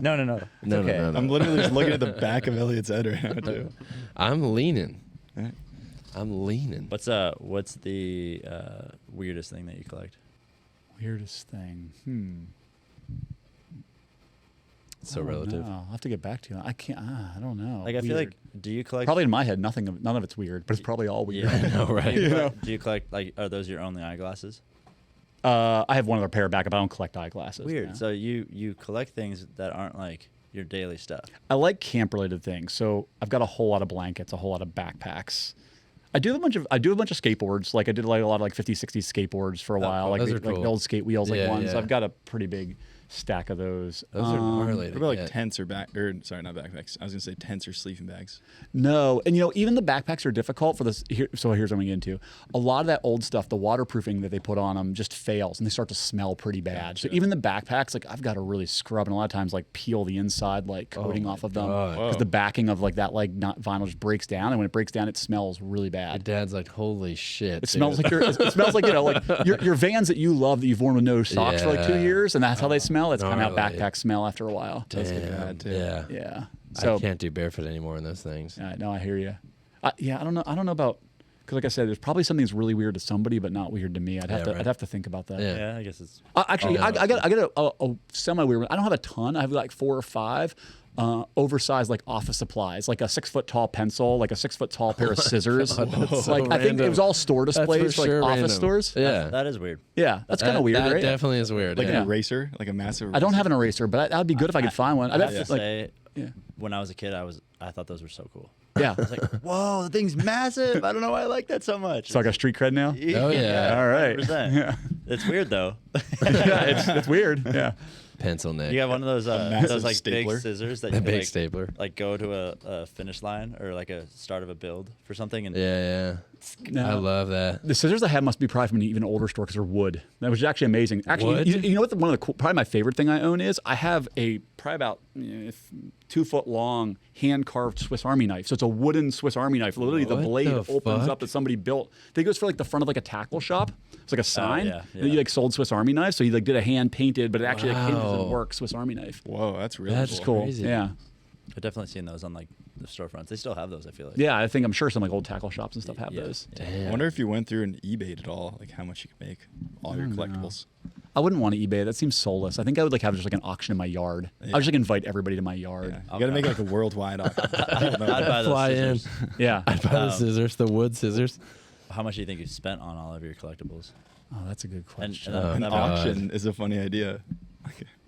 No, okay. no. I'm literally just looking at the back of Elliott's head right now, too. I'm leaning. Alright. I'm leaning. What's the weirdest thing that you collect? Weirdest thing. It's so I don't relative. know. I'll have to get back to you. I can't. I don't know. Like I feel Weird. like, do you collect? Probably in my head, none of it's weird, but it's probably all weird. Yeah, I know, right? Do you collect like? Are those your only eyeglasses? I have one other pair back, but I don't collect eyeglasses. Weird. no. So you collect things that aren't like your daily stuff. I like camp related things. So I've got a whole lot of blankets, a whole lot of backpacks. I do have a bunch of skateboards. Like I did like a lot of like 50, 60 skateboards for a while, like those are like cool. the old skate wheels, like Yeah, ones. yeah. I've got a pretty big stack of those. Those are gnarly. What about like tents or sorry, not backpacks. I was gonna say tents or sleeping bags. No, and even the backpacks are difficult for this. So here's what I'm getting into. A lot of that old stuff, the waterproofing that they put on them just fails, and they start to smell pretty bad. So even the backpacks, like I've got to really scrub, and a lot of times like peel the inside like coating off of them God. because the backing of like that like not vinyl just breaks down, and when it breaks down, it smells really Your bad. dad's like, holy shit. It smells like it smells like like your Vans that you love that you've worn with no socks for like 2 Yeah. years, and that's how they smell. It's kind of how gnarly. backpacks smell after a while. Damn. too. Yeah. Yeah. I So can't do barefoot anymore in those things. no, I hear you. I don't know about because like I said, there's probably something that's really weird to somebody, but not weird to me. I'd have to think about that. Yeah. Yeah, I guess it's. Actually, I got a semi weird one. I don't have a ton. I have like 4 or 5. oversized like office supplies, like a 6 foot tall pencil, like a 6 foot tall pair of scissors. that's so Like I think it was all store displays, for like sure office random. stores. Yeah. That is weird. Yeah, that's kind of weird, That right? definitely is weird. Like yeah. an eraser, like a massive eraser. I don't have an eraser, but that would be good if I could find one. I I have bet to like say, yeah. when I was a kid, I thought those were so cool. yeah. I was like, whoa, the thing's massive. I don't know why I like that so much. So I got street cred now. Oh, yeah. All right. 100%. Yeah. It's weird though. Yeah, it's weird. Yeah. Pencil neck. You got one of those massive like stapler. big scissors that A you big can, like, stapler. like go to a finish line or like a start of a build for something. And Yeah. No. I love that. The scissors I have must be probably from an even older store because they're wood. That was actually amazing. Actually, Wood? you know what? One of the probably my favorite thing I own is I have a probably about 2 foot long hand carved Swiss Army knife. So it's a wooden Swiss Army knife. Literally, the What blade the opens fuck? up that somebody built. I think it goes for like the front of like a tackle shop. It's like a sign. yeah, And then you like sold Swiss Army knives. So you like did a hand painted, but it actually like hinges Wow. and works Swiss Army knife. Whoa, that's really That's It's cool. cool. Crazy. Yeah. I've definitely seen those on like the storefronts. They still have those, I feel like. Yeah, I'm sure some like old tackle shops and stuff have Yeah. those. I Damn. wonder if you went through and eBayed it all, like how much you could make all your collectibles. I wouldn't want to eBay. That seems soulless. I think I would like have just like an auction in my yard. I would just like invite everybody to my yard. Yeah. You got to make like a worldwide auction. I'd buy those Fly in. scissors. Yeah. I'd buy the scissors, the wood scissors. How much do you think you spent on all of your collectibles? Oh, that's a good question. An that- auction is a funny idea.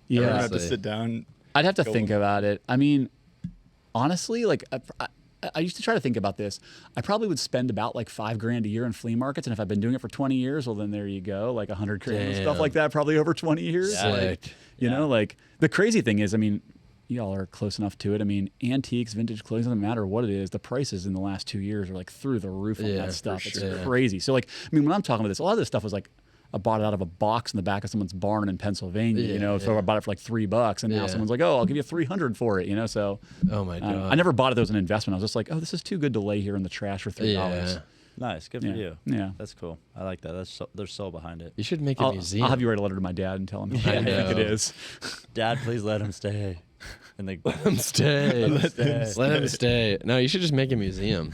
Yeah. Everyone have to Honestly. sit down. I'd have to Go think on. about it. I mean, honestly, like I used to try to think about this. I probably would spend about like $5,000 a year in flea markets, and if I've been doing it for 20 years, well, then there you go, like $100,000 and stuff Damn. like that, probably over 20 years. Yeah. Like, Sick. you know, like the crazy thing is, I mean, y'all are close enough to it. I mean, antiques, vintage clothing, doesn't matter what it is. The prices in the last 2 years are like through the roof on Yeah, that for stuff. sure. It's crazy. So like, I mean, when I'm talking about this, a lot of this stuff was like, I bought it out of a box in the back of someone's barn in Pennsylvania, you Yeah, know, so yeah. I bought it for like $3 and now Yeah. someone's like, oh, I'll give you $300 for it, you know? So Oh my god. I never bought it as an investment. I was just like, oh, this is too good to lay here in the trash for $3. Yeah. Nice, good Yeah. for you. Yeah. That's cool. I like that. There's soul behind it. You should make a I'll museum. I'll have you write a letter to my dad and tell him how I think it know. is. Dad, please let him stay. And they Let him stay. Let him stay. No, you should just make a museum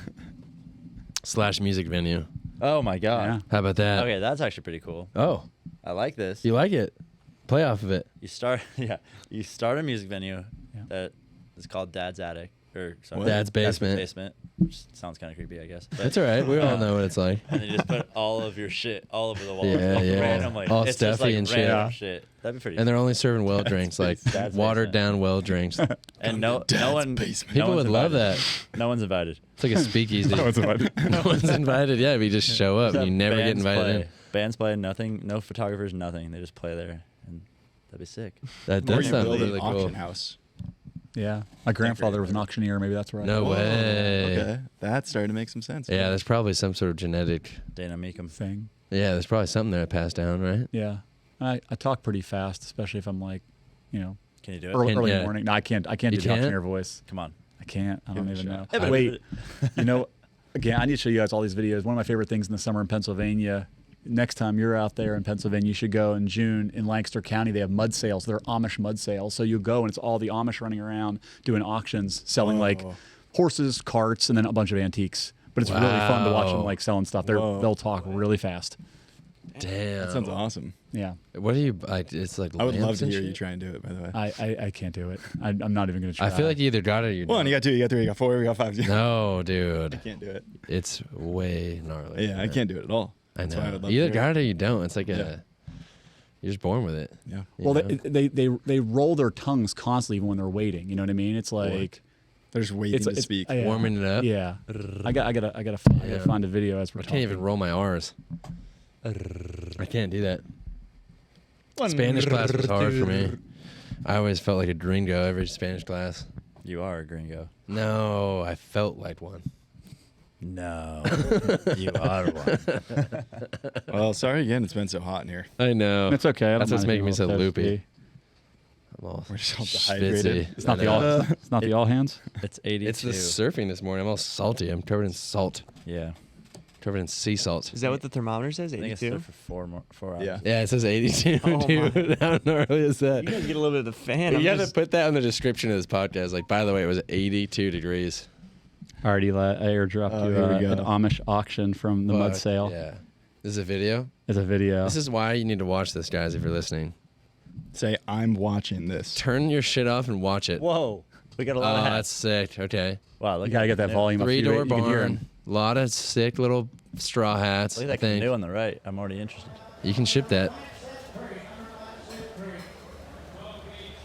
/ music venue. Oh my god. Yeah. How about that? Okay, that's actually pretty cool. Oh, I like this. you like it? Play off of it. You start a music venue Yeah. that is called Dad's Attic or sorry, Dad's Basement. Basement. Which sounds kind of creepy, I guess. But, That's all right. We all know what it's like. and then you just put all of your shit all over the wall. Yeah, yeah. Random, like, All it's just, stuffy like, and shit. random Yeah. shit. That'd be pretty. And they're only serving well drinks, like Dad's watered Basement. down well drinks. and no one. basement. People no one's would love invited. that. No one's invited. It's like a speakeasy. No one's invited. Yeah, we just show up and you never get Bands invited play. in. Bands play, nothing, no photographers, nothing. They just play there, and that'd be sick. That Or does you sound build really an auction cool. house. Yeah. My grandfather was an auctioneer. Maybe that's right. No way. Okay, that's starting to make some sense. Yeah, there's probably some sort of genetic. Dana Meekum. Thing. Yeah, there's probably something there passed down, right? Yeah. I talk pretty fast, especially if I'm like, you know, Can you do it? early yeah. morning. No, I can't do You the can't? auctioneer voice. Come on. I can't. I don't Give it a even know. shot. Wait, you know, again, I need to show you guys all these videos. One of my favorite things in the summer in Pennsylvania. Next time you're out there in Pennsylvania, you should go in June in Lancaster County. They have mud sales. They're Amish mud sales. So you go and it's all the Amish running around doing auctions, selling like horses, carts, and then a bunch of antiques. But it's really fun to watch them Wow. like selling stuff. Whoa. They'll talk really fast. Damn. That sounds awesome. Yeah, What do you like? It's like I would love lamps to and hear you shit? try and do it, by the way. I can't do it. I'm not even going to try. I feel like you either got it or you One, don't. you got 2, you got 3, you got 4, you got 5. No, I dude. can't do it. It's way gnarly. Yeah, I can't do it at all. I That's why I know. would love You to either hear got it or you don't. It's like Yeah. you're just born with it. Yeah. you Well, know? they roll their tongues constantly even when they're waiting. You know what I mean? It's like They're just waiting to speak. yeah. Warming it up. Yeah, I gotta Yeah. find a video as we're I talking. can't even roll my R's. I can't do that. Spanish class was hard for me. I always felt like a gringo every Spanish class. You are a gringo. No, I felt like one. No, you are one. Well, sorry again. It's been so hot in here. I know. It's okay. I don't That's what's mind making me being so a little loopy. toasty. I'm all We're just all schwitzy. dehydrated. It's not I the know. all. It's not the all hands. It's 82. It's the surfing this morning. I'm all salty. I'm covered in salt. Yeah. Covered in sea salt. Is that what the thermometer says? I think it's 82? there for 4 hours. Yeah. Yeah, it says 82, Oh, dude. How gnarly is that? You guys get a little bit of the fan. I'm You got to just- put that on the description of this podcast. Like, by the way, it was 82 degrees. All right, Eli, I airdropped Oh, you here we go. an Amish auction from the mud Fuck, sale. Yeah. This is a video? It's a video. This is why you need to watch this, guys, if you're listening. Say, I'm watching this. Turn your shit off and watch it. Whoa. We got a lot Oh, of that's hats. sick. Okay. Wow, look You gotta at get that the volume up. 3-door You can hear barn. him. A lot of sick little straw hats. Look I at that think canoe on the right. I'm already interested. you can ship that.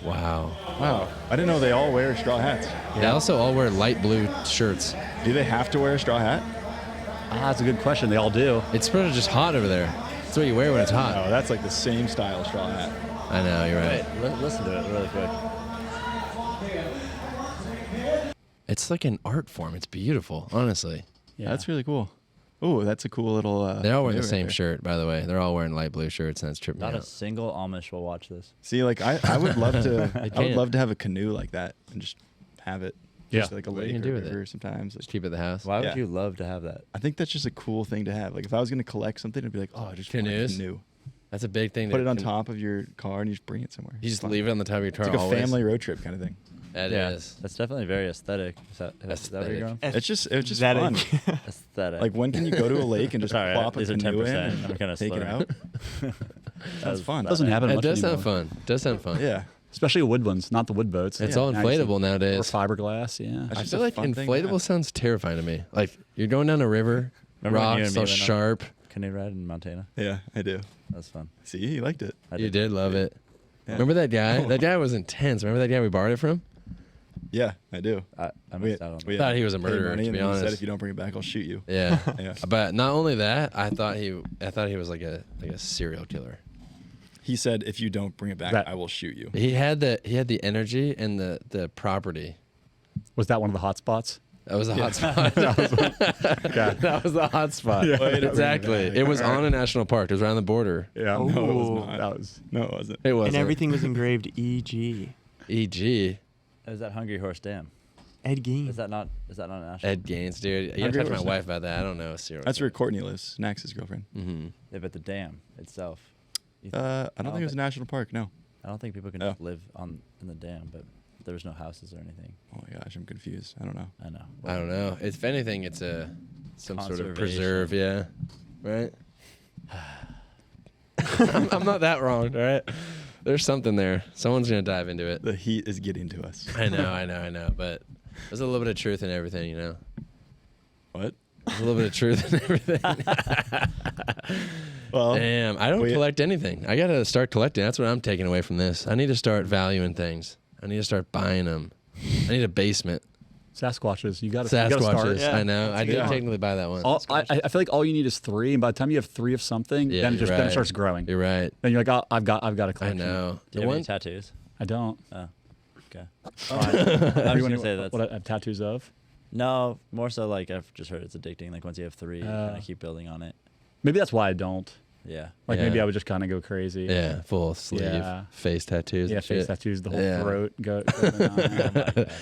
Wow. Wow. I didn't know they all wear straw hats. They also all wear light blue shirts. Do they have to wear a straw hat? That's a good question. They all do. It's sort of just hot over there. That's what you wear when it's hot. No, that's like the same style straw hat. I know, you're right. Wait, listen to it really quick. It's like an art form. It's beautiful, honestly. Yeah. That's really cool. Oh, that's a cool little. They're all wearing the canoe right same there. shirt, by the way. They're all wearing light blue shirts, and it's tripping me Not a out. single Amish will watch this. See, like I would love to. I would can't. love to have a canoe like that and just have it. Yeah. Just like a What do lake you or do a with it? river sometimes. Like, Just keep it at the house. Why Yeah. would you love to have that? I think that's just a cool thing to have. Like if I was gonna collect something, I'd be like, oh, I just want a Canoes? canoe. That's a big thing. Put to it on top of your car and you just bring it somewhere. You just Fun. leave it on the top of your car It's like a always. family road trip kind of thing. That yeah, is. that's definitely very aesthetic. Is that what Aesthetic. you're going? It's just fun. Aesthetic. Like when can you go to a lake and just Sorry, plop a these are canoe in 10%. and I'm kinda take it slurring. out? That's fun. Doesn't happen It much does anymore. sound fun. Does sound fun. Yeah. Especially wood ones, not the wood boats. It's Yeah, all now you see- inflatable Or nowadays. fiberglass, yeah. That's I just feel a like fun thing to inflatable have. sounds terrifying to me. Like you're going down a river, Remember when you rocks and me all went on sharp. Canoe ride in Montana. Yeah, I do. That's fun. See, you liked it. I You did love it. Yeah. Remember that guy? That guy was intense. Remember that guy we borrowed it from? Yeah, I do. I missed out on that. We thought he was a paid murderer, money to and be then he honest. said if you don't bring it back, I'll shoot you. Yeah. Yeah. But not only that, I thought he was like a serial killer. He said if you don't bring it back, That- I will shoot you. He had the energy and the property. Was that one of the hot spots? That was the hot spot. Okay. That was the hot spot. Way to bring it Exactly. back. It was All right. on a national park. It was around the border. Yeah. Oh. No, it was Ooh. not. That was. No, it wasn't. It was And everything was engraved E.G. EG. Is that Hungry Horse Dam? Ed Gein. Is that not a national? Ed Gaines, dude. You gotta Hungry talk to my Horse. wife about that. I don't know. Serial That's where Courtney lives, Nax's girlfriend. Mm-hmm. Yeah, but the dam itself. You I don't think it was a national park. No. I don't think people can Oh. just live in the dam, but there was no houses or anything. Oh my gosh, I'm confused. I don't know. I know. I don't know. If anything, it's some sort of Conservation. preserve. Yeah. Right. I'm not that wrong. All right. There's something there. Someone's gonna dive into it. The heat is getting to us. I know. But there's a little bit of truth in everything, you know. What? There's a little bit of truth in everything. Well, Damn, I don't we- collect anything. I gotta start collecting. That's what I'm taking away from this. I need to start valuing things. I need to start buying them. I need a basement. Sasquatches. You got to start. Sasquatches. Yeah, I know. I did good. technically buy that one. I feel like all you need is 3, and by the time you have 3 of something, Yeah, then it you're then it right. starts growing. You're right. Then you're like, oh, I've got a I collection. know. Do you have any tattoos? I don't. Oh, okay. Oh, I was you gonna want say that's what I have tattoos of? no, more so like I've just heard it's addicting. Like once you have 3, you kind Oh. of keep building on it. Maybe that's why I don't. Yeah. Like Yeah. maybe I would just kind of go crazy. Yeah, full sleeve, Yeah. face tattoos. Yeah, and face shit. tattoos, the whole Yeah. throat. Go.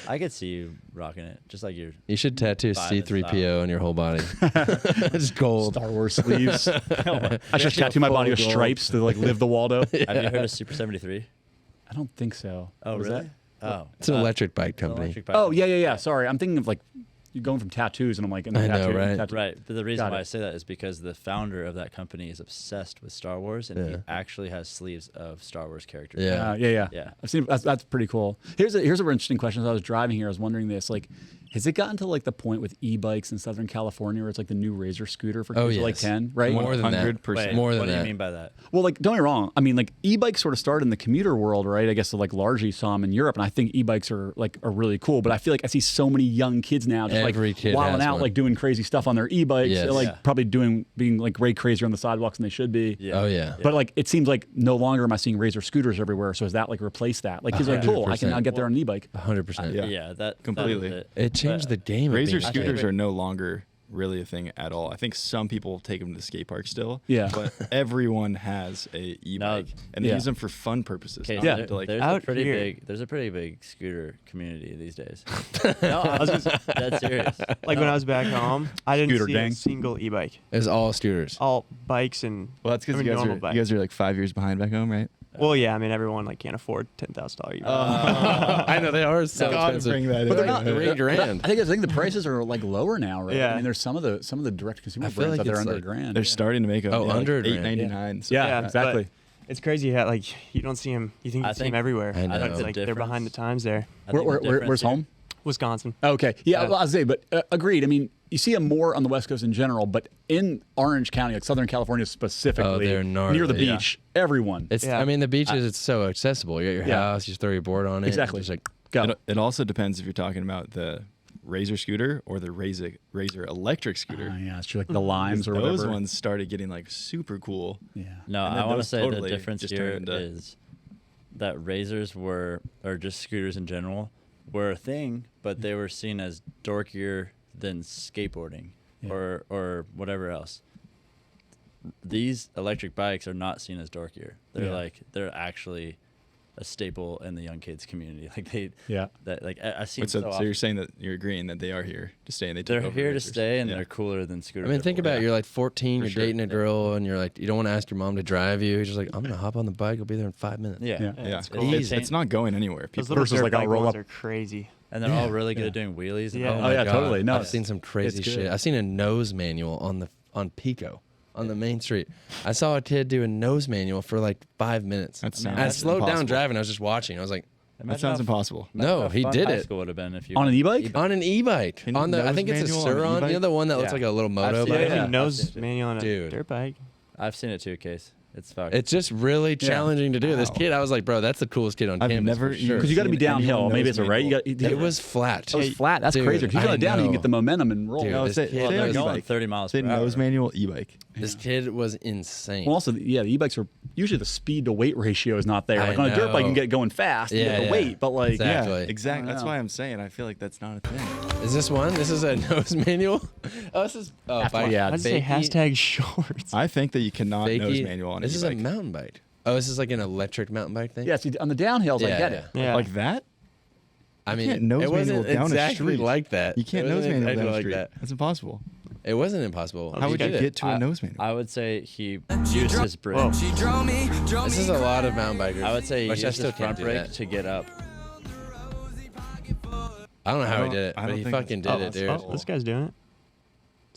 I could see you rocking it, just like you're. You should tattoo Vibe and C3PO on your whole body. Just gold. Star Wars sleeves. I should tattoo my body with Full gold. stripes to like live the Waldo. Have you heard of Super 73? I don't think so. Oh, What is really? that? Oh, It's an electric bike it's an company. electric bike. Oh yeah. Sorry, I'm thinking of like you're going from tattoos, and I'm like, I know, right? Right, but the reason Got why it. I say that is because the founder of that company is obsessed with Star Wars, and he Yeah. actually has sleeves of Star Wars characters. Yeah. Yeah. Yeah. I've seen that's pretty cool. Here's a real interesting question. As I was driving here, I was wondering this: like, has it gotten to like the point with e-bikes in Southern California where it's like the new Razor scooter for kids Oh, of like yes. 10, right? More than that. 100%. Wait, More than what do that. you mean by that? Well, like, don't get me wrong. I mean, like, e-bikes sort of started in the commuter world, right? I guess so, like largely saw them in Europe, and I think e-bikes are really cool. But I feel like I see so many young kids now just Every like kid wilding has out, one. like doing crazy stuff on their e-bikes, Yes. like Yeah. probably being like way crazier on the sidewalks than they should be. Yeah. Oh, yeah. But like, it seems like no longer am I seeing Razor scooters everywhere. So has that like replaced that? Like, kids are like, cool, I can now 100%. get there on an e-bike. 100%. Yeah. Yeah, that Completely. that is It changed the game. of Razor being a scooters kid. are no longer really a thing at all. I think some people take them to the skate park still. Yeah. But everyone has a e-bike, and they Yeah. use them for fun purposes. Okay, not Yeah. to, like, there's Out a pretty here. big scooter community these days. No, I was just dead serious. Like when I was back home, I didn't Scooter see gang. a single e-bike. It was all scooters. All bikes and well, that's because I mean, normal bike. you guys are like 5 years behind back home, right? Well, yeah, I mean everyone like can't afford $10,000 e-bike. I know they are so Gotta expensive. bring that but they're in. not $3,000. I think the prices are like lower now, right? Yeah. I mean, there's some of the direct consumer I feel brands like out there it's under like- $1,000. They're starting to make them Oh, under a grand. $8.99. So yeah, Yeah, exactly. It's crazy how like you don't see him. You think you see him everywhere. I know. But it's like they're behind the times there. Where's home? Wisconsin. Okay. Yeah, well, I was saying, but agreed. I mean, you see them more on the West Coast in general, but in Orange County, like Southern California specifically, they're gnarly. near the beach, everyone. It's. I mean, the beaches. It's so accessible. You're at your house. You just throw your board on it. Exactly. Just like go. It also depends if you're talking about the Razor scooter or the Razor electric scooter. Yeah, it's true. Like the limes or whatever. Those ones started getting like super cool. Yeah. No, And then I want to those say totally the difference just here turned into- is that razors or just scooters in general, were a thing, but they were seen as dorkier than skateboarding or whatever else. These electric bikes are not seen as dorkier. They're they're actually a staple in the young kids community. I've seen So you're saying that you're agreeing that they are here to stay and they're here to stay and they're cooler than scooters. I mean, think about it. You're like 14, For you're sure. dating a girl, and you're like, you don't want to ask your mom to drive you. You're just like, I'm gonna hop on the bike. I'll be there in 5 minutes. Yeah. It's cool. It's not going anywhere. Those People little versus, dirt like, I'll bike roll ones up. are crazy. And they're all really good at doing wheelies. Yeah. Oh, my yeah, God. totally. No, I've seen some crazy it's good. shit. I've seen a nose manual on Pico. On the main street, I saw a kid do a nose manual for like 5 minutes. That And I sounds slowed down impossible. driving. I was just watching. I was like, That sounds impossible. no, he did High it school would have been if you on an e-bike. on an e-bike. Can On the, I nose think it's a manual on an Suron. You know e-bike? the one that looks Yeah. like a little moto I've seen bike. it. Yeah. Nose manual on a Dude. dirt bike. I've seen it too, Case. It's fucked. It's just really challenging to do. This Wow. kid, I was like, bro, that's the coolest kid on I've campus. never for sure. Because you got to be seen anyone downhill. Maybe nose it's a right. You got. It was flat. It was flat. That's Dude, crazy. If you I go down, you can know. get the momentum and roll. Dude, No, this say kid they're was- going e-bike. 30 miles Say per hour. nose manual e-bike. This kid was insane. Well, also, yeah, the e-bikes are usually the speed to weight ratio is not there. I Like on a dirt bike, you can know. get going fast. You Yeah, get the yeah. weight, but like, Exactly. Yeah, exactly. I That's know. why I'm saying I feel like that's not a thing. Is this one? This is a nose manual. Oh, this is. Oh, bike. yeah, I'd say Fakey. hashtag shorts. I think that you cannot nose Fakey. manual on This an is e-bike. a mountain bike. Oh, this is like an electric mountain bike thing. yeah. See, on the downhills, I Yeah, get yeah. it. Yeah. Like that? I mean, can't nose it wasn't manual down a exactly street. like that. You can't It nose wasn't manual down exactly the like street. that. That's impossible. It wasn't impossible. How He would you did it. get to a nose manual? I would say he used his brake. Whoa. This is a lot of mountain bikers. I would say he which used I his still front can't do brake that. to get up. I don't know how he don't- did it, I but don't he think fucking that's did it, dude. Oh, this guy's doing it.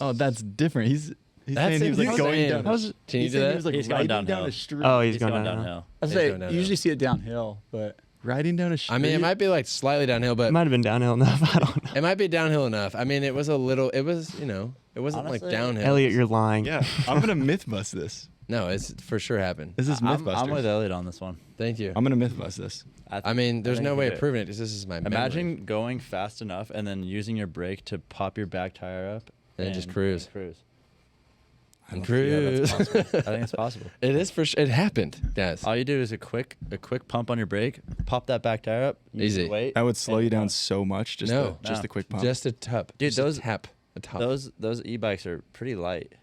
Oh, that's different. He's That's saying he was like insane. going down. How's it- Can you he's do saying that? He was like He's going riding downhill. down a street. Oh, he's He's going going downhill. downhill. I He's say going you downhill. usually see it downhill, but riding down a street. I mean, it might be like slightly downhill, but It might have been downhill enough. I don't know. it might be downhill enough. I mean, it was a little. It was, you know, it wasn't Honestly, like downhill. Elliot, you're lying. Yeah, I'm gonna myth bust this. No, it's for sure happened. This is myth I'm with Elliott on this one. Thank you. I'm gonna myth bust this. I mean, there's think no you way did of it. proving it because this is my memory. Imagine going fast enough and then using your brake to pop your back tire up And just cruise. cruise. I don't Cruise. see how that's possible. I think it's possible. It is for sure. It happened, guys. All you do is a quick pump on your brake, pop that back tire up, use Easy. the weight, That would slow and you down go. so much. Just No. the quick pump. Just a tap, Dude, Just a those- tap, a top. Those e-bikes are pretty light.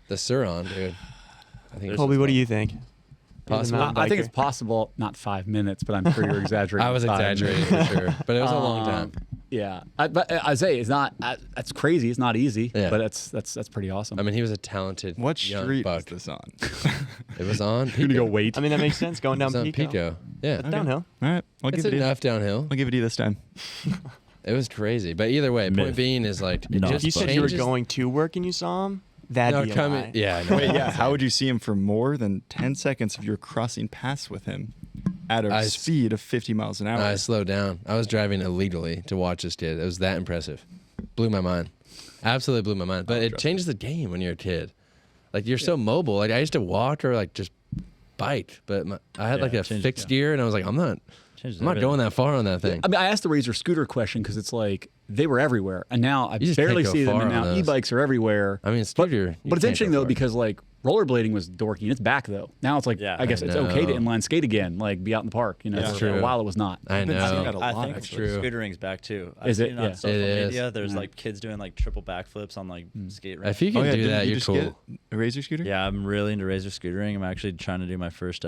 The Suron, dude. I think There's Colby, what do you think? You're the Possible. mountain I think it's biker. possible. Not 5 minutes, but I'm sure you're exaggerating. I was 5 exaggerating minutes. for sure, but it was a long time. Yeah, but I say it's not. That's crazy. It's not easy. Yeah. But that's pretty awesome. I mean, he was a talented What young street buck. is this on? It was on you're gonna Pico. go wait. I mean, that makes sense. Going It down was on Pico. Pico. Yeah, That's downhill. All right, I'll it's give it to you. enough downhill. I'll give it to you this time. It was crazy, but either way, point Myth. being is like it No, just If you said you were changes- going to work and you saw him, that'd No, be a coming. lie. Yeah, I know. Wait, yeah. How would you see him for more than 10 seconds if you're crossing paths with him at a I- speed of 50 miles an hour? I slowed down. I was driving illegally to watch this kid. It was that impressive. Blew my mind. Absolutely blew my mind. But it changes the game when you're a kid. Like you're so mobile. Like I used to walk or like just bike, but I had like a changes- fixed gear, and I was like, I'm not going that far on that thing. I mean, I asked the Razor scooter question because it's like they were everywhere, and now I You just barely can't go see them. far And on now those. e-bikes are everywhere. I mean, scooter. But it's interesting though because like rollerblading was dorky, and it's back though. Now it's like Yeah. I guess I it's okay to know. inline skate again, like be out in the park. You know, That's for true. a while it was not. I been seeing that know. a I lot, think that's true. scootering's back too. I've Is it? seen it on Yeah. social It is. media. There's like kids doing like triple backflips on like skate ramps. If you can do didn't that, you you're just cool. get a Razor scooter? Yeah, I'm really into razor scootering. I'm actually trying to do my first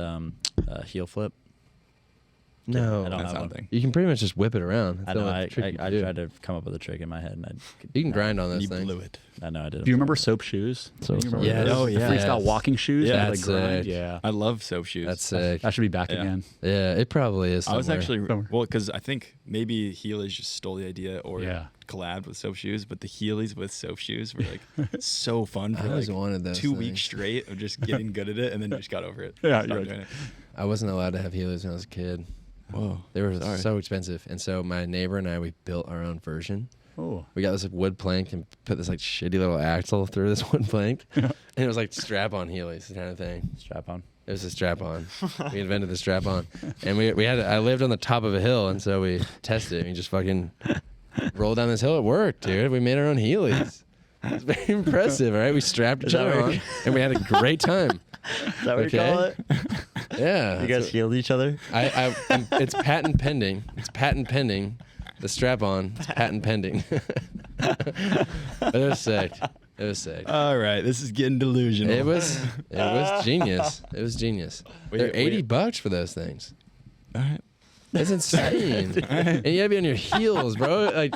heel flip. No, I don't That's have one. something. you can pretty much just whip it around. I That's the know. only I trick you can I do. tried to come up with a trick in my head, and You can grind on And those you things. blew it. I know I did. Do you remember soap shoes? So You remember Yes. those? Oh, yeah. The freestyle Yes. walking shoes. Yeah, that, that's like, grind? sick. Yeah, I love soap shoes. That's sick. that should be back Yeah. again. Yeah, it probably is. I was somewhere. actually Somewhere. well because I think maybe Heelage just stole the idea or Yeah. collabed with soap shoes, but the Heelys with soap shoes were like so fun for I always like wanted those 2 weeks things. straight of just getting good at it, and then just got over it. Yeah, Stopped you're right. doing it. I wasn't allowed to have Heelys when I was a kid. Whoa. They were Sorry. so expensive, and so my neighbor and I, we built our own version. Oh, We got this like wood plank and put this like shitty little axle through this wood plank, and it was like strap-on Heelys kind of thing. Strap on. It was a strap-on. We invented the strap-on, and we had. I lived on the top of a hill, and so we tested it. We just fucking rolled down this hill. It worked, dude. We made our own Heelys. It's very impressive, all right? We strapped each that other what on, you- and we had a great time. Is that what you Okay. call it? Yeah. You guys that's healed each other? it's patent pending. It's patent pending. The strap-on. It's patent pending. But it was sick. It was sick. All right, this is getting delusional. It was genius. It was genius. They're $80 for those things. All right. That's insane. And you gotta be on your heels, bro. Like,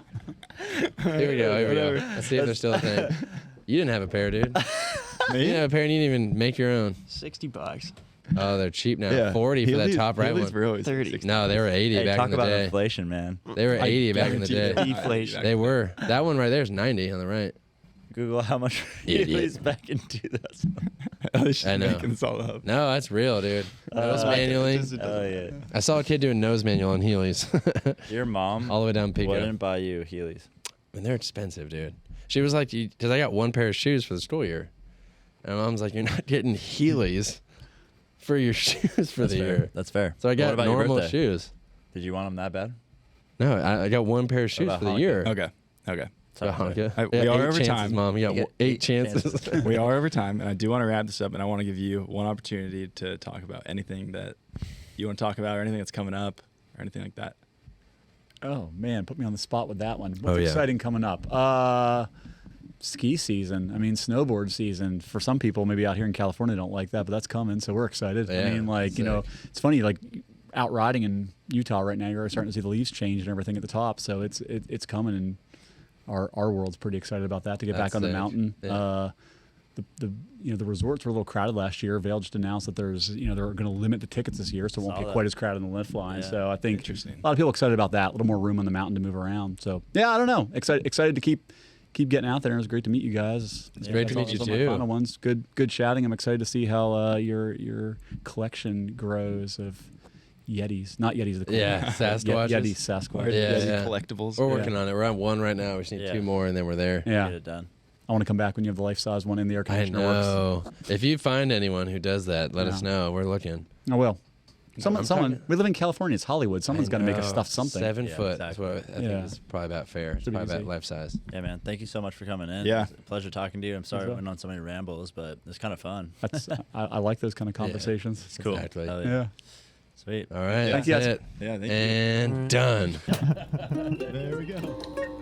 here we go. Here we go. Let's see if there's still a thing. You didn't have a pair, dude. You didn't have a pair, and you didn't even make your own. $60. Oh, they're cheap now. Yeah. 40 for that Heelys- top right Heelys one. were always 30. 60. No, they were 80 Hey, back talk in the about day. inflation, man. They were 80 back in the day. Guaranteed it. Deflation. They were. That one right there is 90 on the right. Google how much Idiot. Heelys back in 2000. I was just I know. making this all up. No, that's real, dude. Nose manualing. Oh yeah. I saw a kid doing nose manual on Heelys. Your mom All the way down Pico. wouldn't buy you Heelys. And they're expensive, dude. She was like, because I got one pair of shoes for the school year. And my mom's like, you're not getting Heelys for your shoes for That's the fair. year. That's fair. So I What got about your normal birthday? shoes. Did you want them that bad? No, I got one pair of shoes about for the Hanukkah? year. Okay. Okay. So Hanukkah. I- Yeah, we are 8 over chances, time. Mom. You got You get 8 8 chances. chances. We are over time, and I do want to wrap this up, and I want to give you one opportunity to talk about anything that you want to talk about, or anything that's coming up, or anything like that. oh man, put me on the spot with that one. What's Oh, yeah. exciting coming up? Ski season. I mean, snowboard season. For some people, maybe out here in California, don't like that, but that's coming, so we're excited. I Yeah, mean, like, you know, it's funny, like out riding in Utah right now, you're starting to see the leaves change and everything at the top, so it's coming, and our world's pretty excited about that to get That's back on the sick. mountain. Yeah. The resorts were a little crowded last year. Vail just announced that they're going to limit the tickets this year, so it won't Saw be that. quite as crowded in the lift line. Yeah. So I think Interesting. a lot of people excited about that. A little more room on the mountain to move around. So yeah, I don't know. Excited to keep getting out there. It was great to meet you guys. It's great to meet you Those are my too. Final ones. Good chatting. I'm excited to see how your collection grows of Yetis, not Yetis. The Yeah, Sasquatches. Yeti Sasquatch. Yeah, Yeti yeah. collectibles. We're working on it. We're on one right now. We just need Yeah. 2 more, and then we're there. Yeah. Get it done. I want to come back when you have the life-size one in the air I conditioner works. know. If you find anyone who does that, let Yeah. us know. We're looking. I will. I'm Someone. talking- We live in California. It's Hollywood. Someone's got to make a know. stuffed something. 7 Yeah, foot. exactly. That's what I Yeah. think is probably about fair. It's Should be probably about easy. life size. Yeah, man. Thank you so much for coming in. Yeah. It was a pleasure talking to you. I'm sorry Thanks, I went on so many rambles, but it's kind of fun. That's I like those kind of conversations. It's cool. Exactly. Hell Yeah. Sweet. All right. Thank That's you guys. it. Yeah, thank you. And done. There we go.